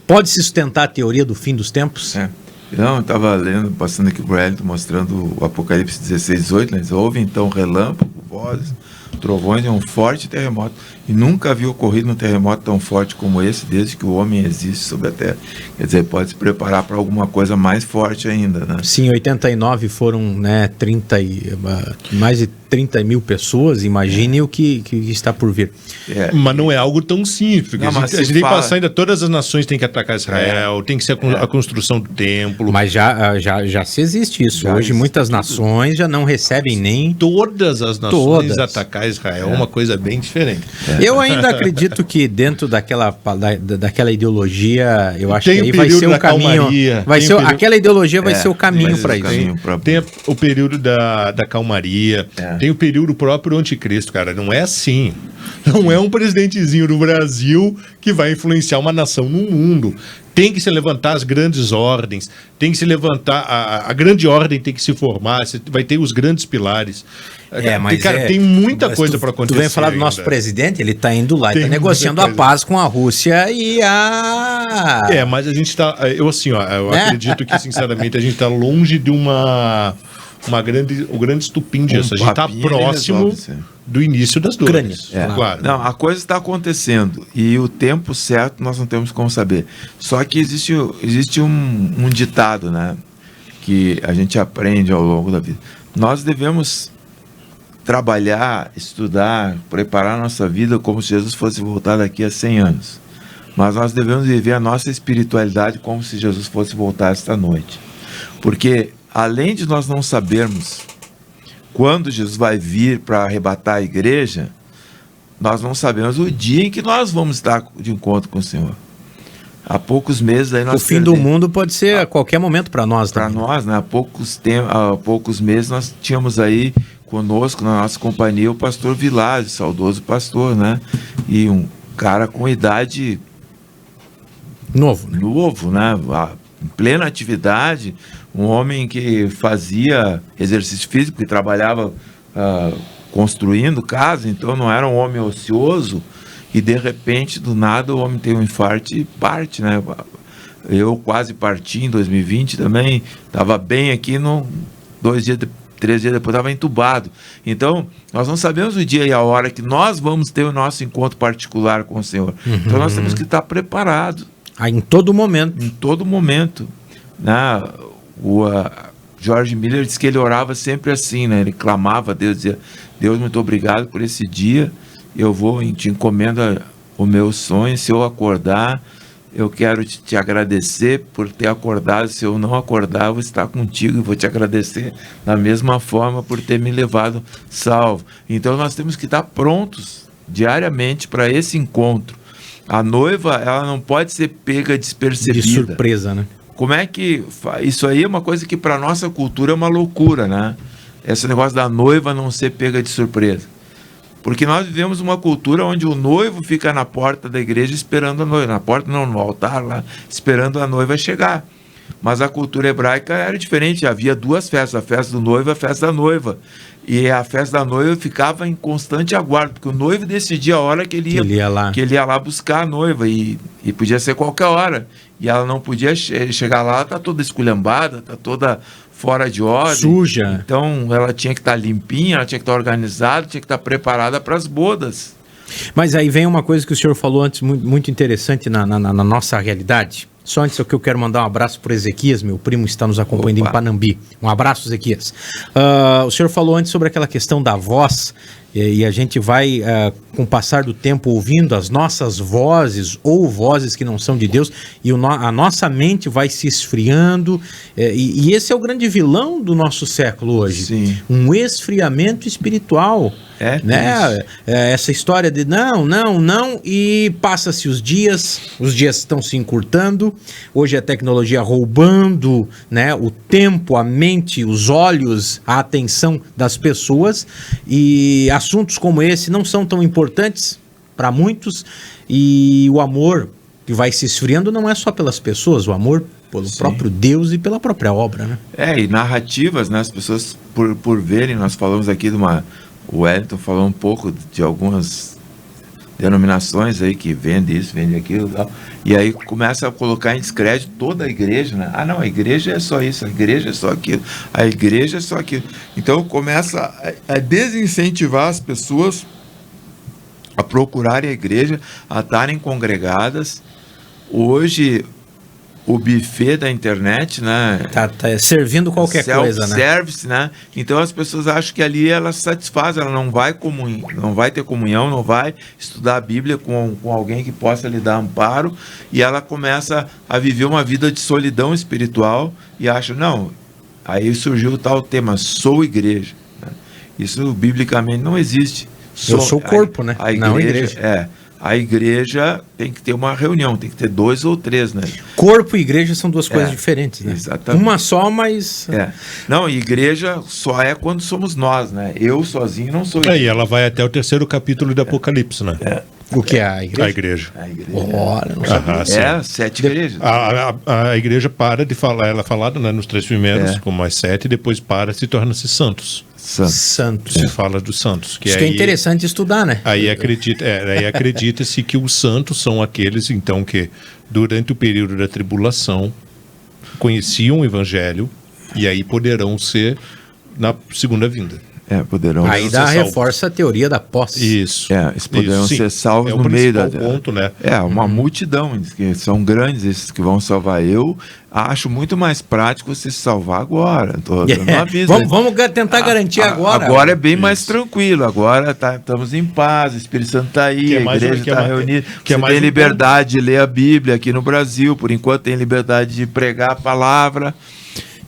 pode se sustentar a teoria do fim dos tempos? Não, eu estava lendo, passando aqui por Elton, mostrando o Apocalipse 16, 18, né? Houve então relâmpago, vozes, trovões e um forte terremoto. E nunca havia ocorrido um terremoto tão forte como esse, desde que o homem existe sobre a Terra. Quer dizer, pode se preparar para alguma coisa mais forte ainda, né? Sim, em 89 foram, né, mais de 30 mil pessoas. Imagine o que está por vir. Mas não é algo tão simples. Não, a gente tem que passar ainda, todas as nações têm que atacar Israel, tem que ser a construção do templo. Mas já se existe isso. Já hoje muitas nações já não recebem nem... Todas as nações atacar Israel é uma coisa bem diferente. Eu ainda acredito que dentro daquela ideologia, eu acho que aí vai ser o caminho. Aquela ideologia vai ser o caminho para isso. Tem o período da calmaria, tem o período próprio anticristo, cara. Não é assim. Não é um presidentezinho do Brasil que vai influenciar uma nação no mundo. Tem que se levantar as grandes ordens, tem que se levantar, a grande ordem tem que se formar, vai ter os grandes pilares. Mas tem muita coisa para acontecer. Tu vem falar do nosso presidente, ele está indo lá, está negociando a paz com a Rússia e a... Mas a gente está... Eu acredito que, sinceramente, a gente está longe de o grande estupim disso. A gente está próximo do início das dores. Claro. Não, a coisa está acontecendo e o tempo certo nós não temos como saber. Só que existe um ditado, né, que a gente aprende ao longo da vida. Nós devemos trabalhar, estudar, preparar a nossa vida como se Jesus fosse voltar daqui a 100 anos. Mas nós devemos viver a nossa espiritualidade como se Jesus fosse voltar esta noite. Porque além de nós não sabermos quando Jesus vai vir para arrebatar a igreja, nós não sabemos o dia em que nós vamos estar de encontro com o Senhor. Há poucos meses aí nós... O fim do mundo pode ser a qualquer momento para nós. Para nós, né? Há poucos meses nós tínhamos aí conosco, na nossa companhia, o pastor Vilásio, saudoso pastor, né? E um cara com idade... Novo, né? Em plena atividade, um homem que fazia exercício físico, que trabalhava construindo casa, então não era um homem ocioso, e de repente, do nada, o homem tem um infarto e parte, né? Eu quase parti em 2020 também, estava bem aqui, 3 dias depois estava entubado. Então, nós não sabemos o dia e a hora que nós vamos ter o nosso encontro particular com o Senhor. Então, nós temos que estar preparados. Em todo momento. Em todo momento. Né? O George Miller disse que ele orava sempre assim, né? Ele clamava a Deus, dizia: Deus, muito obrigado por esse dia, eu te encomendo o meu sonho, se eu acordar, eu quero te agradecer por ter acordado. Se eu não acordar, eu vou estar contigo e vou te agradecer da mesma forma por ter me levado salvo. Então nós temos que estar prontos diariamente para esse encontro. A noiva, ela não pode ser pega despercebida. De surpresa, né? Como é que... Isso aí é uma coisa que para a nossa cultura é uma loucura, né? Esse negócio da noiva não ser pega de surpresa. Porque nós vivemos uma cultura onde o noivo fica na porta da igreja esperando a noiva. Na porta não, no altar lá, esperando a noiva chegar. Mas a cultura hebraica era diferente. Havia duas festas, a festa do noivo e a festa da noiva. E a festa da noiva ficava em constante aguardo, porque o noivo decidia a hora que ele ia lá buscar a noiva. E podia ser qualquer hora. E ela não podia chegar lá, está toda esculhambada, está toda fora de ordem. Suja. Então ela tinha que estar limpinha, ela tinha que estar organizada, tinha que estar preparada para as bodas. Mas aí vem uma coisa que o senhor falou antes, muito interessante na nossa realidade. Só antes que eu quero mandar um abraço para o Ezequias, meu primo está nos acompanhando em Panambi. Um abraço, Ezequias. O senhor falou antes sobre aquela questão da voz, e a gente vai, com o passar do tempo, ouvindo as nossas vozes, ou vozes que não são de Deus, e a nossa mente vai se esfriando, e esse é o grande vilão do nosso século hoje. Sim. Um esfriamento espiritual. Né? Essa história de não, e passa-se os dias estão se encurtando, hoje a tecnologia roubando, né, o tempo, a mente, os olhos, a atenção das pessoas, e assuntos como esse não são tão importantes para muitos, e o amor que vai se esfriando não é só pelas pessoas, o amor pelo próprio Deus e pela própria obra, né? E narrativas, né, as pessoas por verem, nós falamos aqui o Wellington falou um pouco de algumas denominações aí que vende isso, vende aquilo e tal. E aí começa a colocar em descrédito toda a igreja, né? Ah, não, a igreja é só isso, a igreja é só aquilo, a igreja é só aquilo. Então começa a desincentivar as pessoas a procurarem a igreja, a estarem congregadas. Hoje o buffet da internet, né? Tá servindo qualquer coisa, né? Self-service, né? Então as pessoas acham que ali ela se satisfaz, ela não vai ter comunhão, não vai estudar a Bíblia com alguém que possa lhe dar amparo, e ela começa a viver uma vida de solidão espiritual e acha, não, aí surgiu o tal tema, sou igreja. Né? Isso biblicamente não existe. Eu sou o corpo, né? A igreja, não a igreja. A igreja tem que ter uma reunião, tem que ter 2 ou 3, né? Corpo e igreja são duas coisas diferentes, né? Exatamente. Uma só, mas... Não, igreja só é quando somos nós, né? Eu sozinho não sou igreja. E ela vai até o 3º capítulo do Apocalipse, né? O que é a igreja? A igreja. Ora, não sabia. 7 igrejas. A igreja para de falar, ela é falada, né, nos 3 primeiros, como as 7, e depois se torna-se santos. Santos. Se fala dos santos. Isso que é interessante estudar, né? Aí acredita-se que os santos são aqueles, então, que durante o período da tribulação conheciam o evangelho e aí poderão ser na segunda vinda. Poderão. Aí reforça a teoria da posse. Isso. Eles poderão ser salvos no meio da... ponto, né? Uma multidão, que são grandes esses que vão salvar. Eu acho muito mais prático você se salvar agora. Tô dando um aviso. Vamos tentar garantir agora. Agora é bem mais tranquilo. Agora estamos em paz, o Espírito Santo está aí, a igreja está reunida. Você tem liberdade de ler a Bíblia aqui no Brasil, por enquanto tem liberdade de pregar a palavra.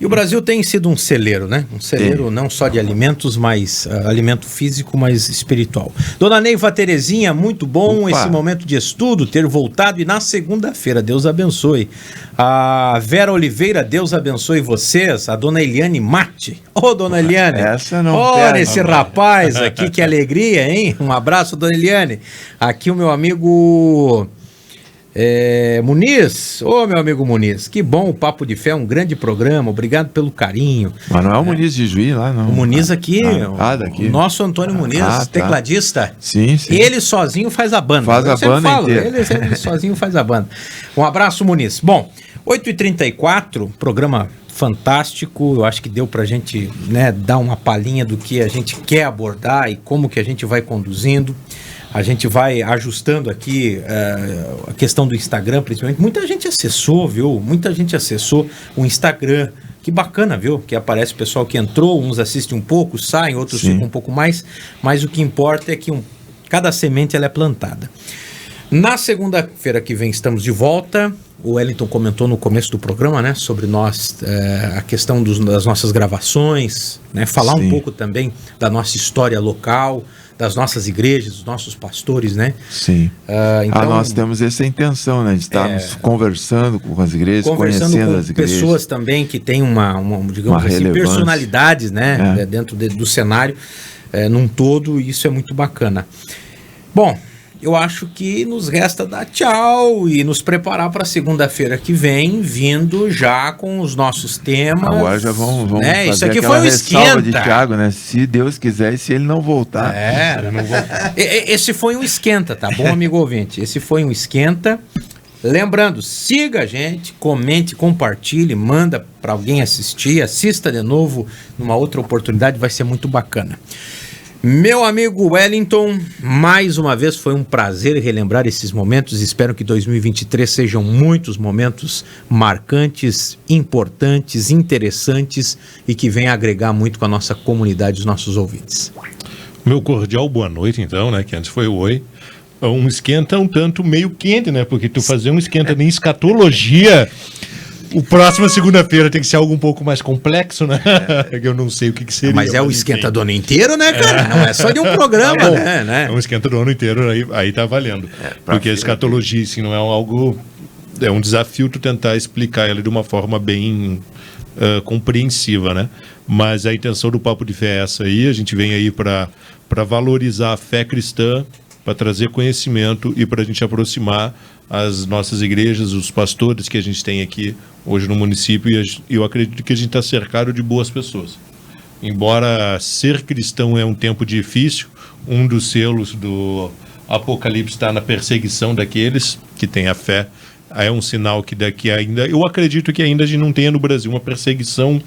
E o Brasil tem sido um celeiro, né? Um celeiro não só de alimentos, mas alimento físico, mas espiritual. Dona Neiva Terezinha, muito bom esse momento de estudo, ter voltado, e na segunda-feira, Deus abençoe. A Vera Oliveira, Deus abençoe vocês. A Dona Eliane Mate. Dona Eliane. Essa não olha esse rapaz aqui, que alegria, hein? Um abraço, Dona Eliane. Aqui o meu amigo... Muniz, meu amigo Muniz, que bom o Papo de Fé, um grande programa, obrigado pelo carinho. Mas não é o Muniz de Juiz lá, não? O Muniz aqui, daqui. O nosso Antônio Muniz, tecladista. Sim. Ele sozinho faz a banda. Faz a banda inteira. Ele sozinho faz a banda. Um abraço, Muniz. Bom, 8h34, programa fantástico, eu acho que deu pra gente, né, dar uma palhinha do que a gente quer abordar e como que a gente vai conduzindo. A gente vai ajustando aqui a questão do Instagram, principalmente. Muita gente acessou, viu? Muita gente acessou o Instagram. Que bacana, viu? Que aparece o pessoal que entrou, uns assistem um pouco, saem, outros ficam um pouco mais. Mas o que importa é que cada semente ela é plantada. Na segunda-feira que vem estamos de volta. O Wellington comentou no começo do programa, né, sobre nós, a questão das nossas gravações, né, falar Sim. um pouco também da nossa história local, das nossas igrejas, dos nossos pastores, né? Sim. Então, nós temos essa intenção, né, de estarmos conversando com as igrejas, conversando conhecendo com as igrejas. pessoas também que têm digamos Uma assim, relevância. personalidades, né, dentro do cenário, num todo, e isso é muito bacana. Bom, eu acho que nos resta dar tchau e nos preparar para segunda-feira que vem, vindo já com os nossos temas. Agora já vamos né? fazer Isso aqui aquela foi um ressalva esquenta. de Thiago, né? Se Deus quiser e se ele não voltar. Esse foi um esquenta, tá bom, amigo ouvinte? Esse foi um esquenta. Lembrando, siga a gente, comente, compartilhe, manda para alguém assistir, assista de novo numa outra oportunidade, vai ser muito bacana. Meu amigo Wellington, mais uma vez foi um prazer relembrar esses momentos. Espero que 2023 sejam muitos momentos marcantes, importantes, interessantes e que venha agregar muito com a nossa comunidade, os nossos ouvintes. Meu cordial boa noite, então, né? Que antes foi o oi. Um esquenta um tanto meio quente, né? Porque tu fazer um esquenta em escatologia... O próximo segunda-feira tem que ser algo um pouco mais complexo, né? Eu não sei o que seria. Mas o esquenta do ano inteiro, né, cara? Não é só de um programa, né? É um esquenta do ano inteiro, aí tá valendo. Porque a escatologia, assim, não é algo... É um desafio tu tentar explicar ela de uma forma bem compreensiva, né? Mas a intenção do Papo de Fé é essa aí. A gente vem aí para valorizar a fé cristã, para trazer conhecimento e para a gente aproximar as nossas igrejas, os pastores que a gente tem aqui hoje no município, e eu acredito que a gente está cercado de boas pessoas. Embora ser cristão é um tempo difícil, um dos selos do Apocalipse está na perseguição daqueles que têm a fé. É um sinal que daqui ainda, eu acredito que ainda a gente não tenha no Brasil uma perseguição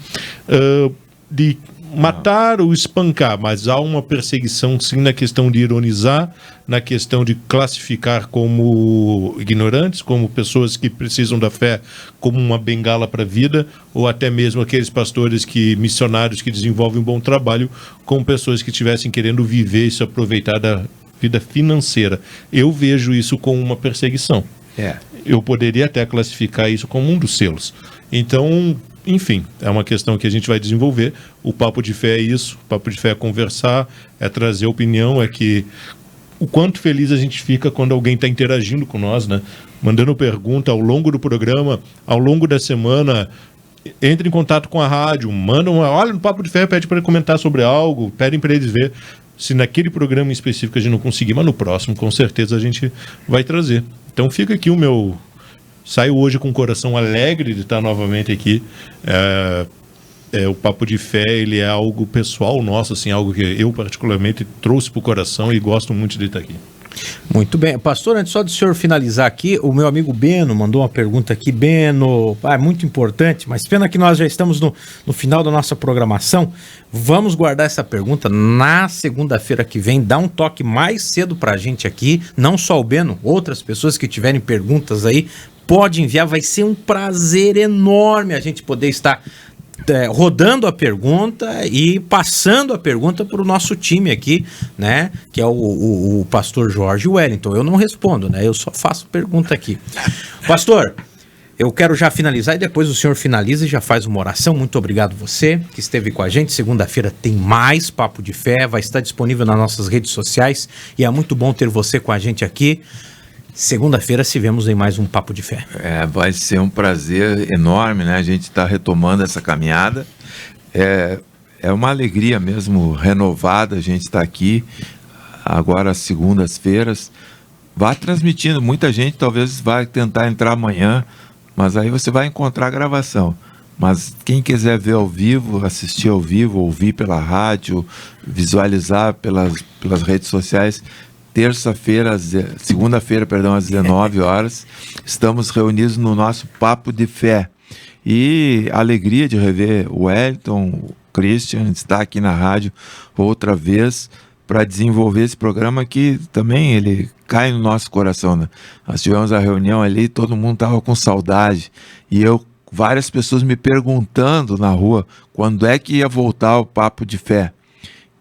de matar ou espancar, mas há uma perseguição sim na questão de ironizar, na questão de classificar como ignorantes, como pessoas que precisam da fé como uma bengala para a vida, ou até mesmo aqueles pastores missionários que desenvolvem um bom trabalho, como pessoas que estivessem querendo viver e se aproveitar da vida financeira. Eu vejo isso como uma perseguição. Eu poderia até classificar isso como um dos selos. Então, enfim, é uma questão que a gente vai desenvolver. O Papo de Fé é isso. O Papo de Fé é conversar, é trazer opinião, é que o quanto feliz a gente fica quando alguém está interagindo com nós, né? Mandando pergunta ao longo do programa, ao longo da semana. Entre em contato com a rádio, olha no Papo de Fé, pede para comentar sobre algo, pedem para eles ver. Se naquele programa em específico a gente não conseguir, mas no próximo, com certeza a gente vai trazer. Então fica aqui o meu... Saio hoje com o coração alegre de estar novamente aqui. O Papo de Fé, ele é algo pessoal nosso, assim, algo que eu particularmente trouxe para o coração e gosto muito de estar aqui. Muito bem. Pastor, antes só do senhor finalizar aqui, o meu amigo Beno mandou uma pergunta aqui. Beno, é muito importante, mas pena que nós já estamos no final da nossa programação. Vamos guardar essa pergunta na segunda-feira que vem. Dá um toque mais cedo pra gente aqui, não só o Beno, outras pessoas que tiverem perguntas aí, pode enviar, vai ser um prazer enorme a gente poder estar rodando a pergunta e passando a pergunta para o nosso time aqui, né, que é o pastor Jorge Wellington. Eu não respondo, né, eu só faço pergunta aqui. Pastor, eu quero já finalizar e depois o senhor finaliza e já faz uma oração. Muito obrigado você que esteve com a gente. Segunda-feira tem mais Papo de Fé, vai estar disponível nas nossas redes sociais e é muito bom ter você com a gente aqui. Segunda-feira se vemos em mais um Papo de Fé. Vai ser um prazer enorme, né? A gente está retomando essa caminhada. É uma alegria mesmo renovada a gente estar aqui, agora às segundas-feiras. Vá transmitindo, muita gente talvez vai tentar entrar amanhã, mas aí você vai encontrar a gravação. Mas quem quiser ver ao vivo, assistir ao vivo, ouvir pela rádio, visualizar pelas redes sociais, segunda-feira, às 19 horas, estamos reunidos no nosso Papo de Fé. E a alegria de rever o Wellington, o Christian, está aqui na rádio outra vez para desenvolver esse programa que também ele cai no nosso coração, né? Nós tivemos a reunião ali, todo mundo estava com saudade, e várias pessoas me perguntando na rua quando é que ia voltar o Papo de Fé.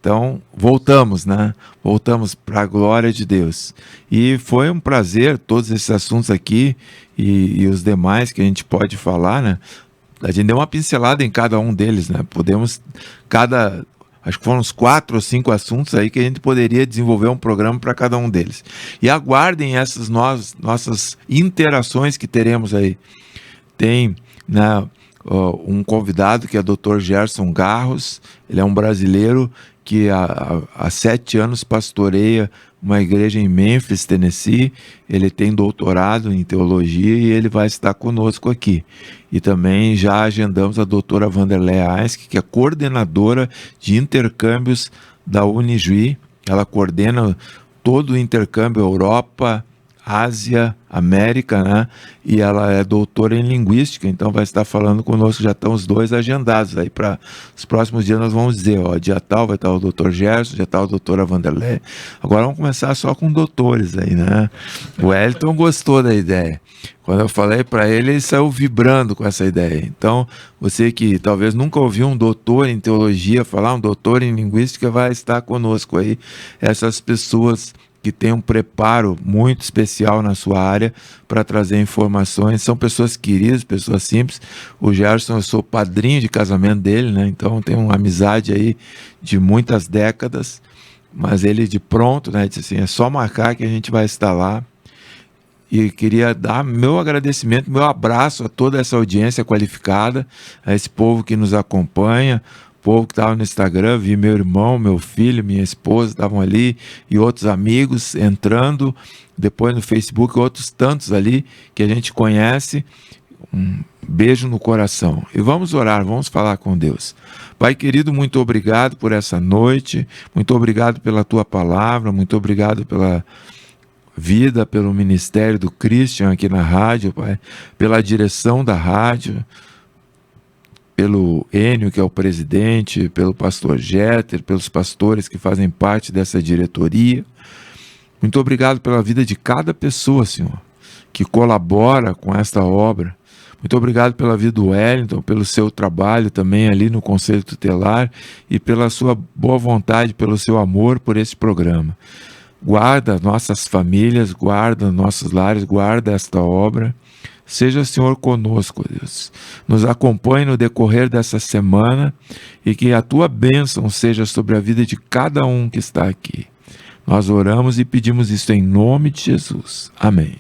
Então, voltamos, né? Voltamos para a glória de Deus. E foi um prazer, todos esses assuntos aqui e os demais que a gente pode falar, né? A gente deu uma pincelada em cada um deles, né? Acho que foram uns 4 ou 5 assuntos aí que a gente poderia desenvolver um programa para cada um deles. E aguardem essas nossas interações que teremos aí. Tem, né, um convidado que é o Dr. Gerson Garros. Ele é um brasileiro que há 7 anos pastoreia uma igreja em Memphis, Tennessee. Ele tem doutorado em teologia e ele vai estar conosco aqui. E também já agendamos a doutora Vanderlei Aisk, que é coordenadora de intercâmbios da Unijuí. Ela coordena todo o intercâmbio Europa, Ásia, América, né? E ela é doutora em linguística, então vai estar falando conosco. Já estão os dois agendados aí para os próximos dias. Nós vamos dizer, ó, dia tal vai estar o doutor Gerson, dia tal a doutora Vanderlei. Agora vamos começar só com doutores aí, né? O Wellington gostou da ideia. Quando eu falei para ele, ele saiu vibrando com essa ideia. Então, você que talvez nunca ouviu um doutor em teologia falar, um doutor em linguística, vai estar conosco aí. Essas pessoas que tem um preparo muito especial na sua área para trazer informações. São pessoas queridas, pessoas simples. O Gerson, eu sou padrinho de casamento dele, né? Então tem uma amizade aí de muitas décadas, mas ele de pronto, né, disse assim, é só marcar que a gente vai estar lá. E queria dar meu agradecimento, meu abraço a toda essa audiência qualificada, a esse povo que nos acompanha, povo que estava no Instagram. Vi meu irmão, meu filho, minha esposa estavam ali e outros amigos entrando, depois no Facebook, outros tantos ali que a gente conhece. Um beijo no coração. E vamos orar, vamos falar com Deus. Pai querido, muito obrigado por essa noite, muito obrigado pela tua palavra, muito obrigado pela vida, pelo ministério do Christian aqui na rádio, Pai, pela direção da rádio, pelo Enio, que é o presidente, pelo pastor Jeter, pelos pastores que fazem parte dessa diretoria. Muito obrigado pela vida de cada pessoa, Senhor, que colabora com esta obra. Muito obrigado pela vida do Wellington, pelo seu trabalho também ali no Conselho Tutelar e pela sua boa vontade, pelo seu amor por esse programa. Guarda nossas famílias, guarda nossos lares, guarda esta obra. Seja, Senhor, conosco, Deus. Nos acompanhe no decorrer dessa semana e que a tua bênção seja sobre a vida de cada um que está aqui. Nós oramos e pedimos isso em nome de Jesus. Amém.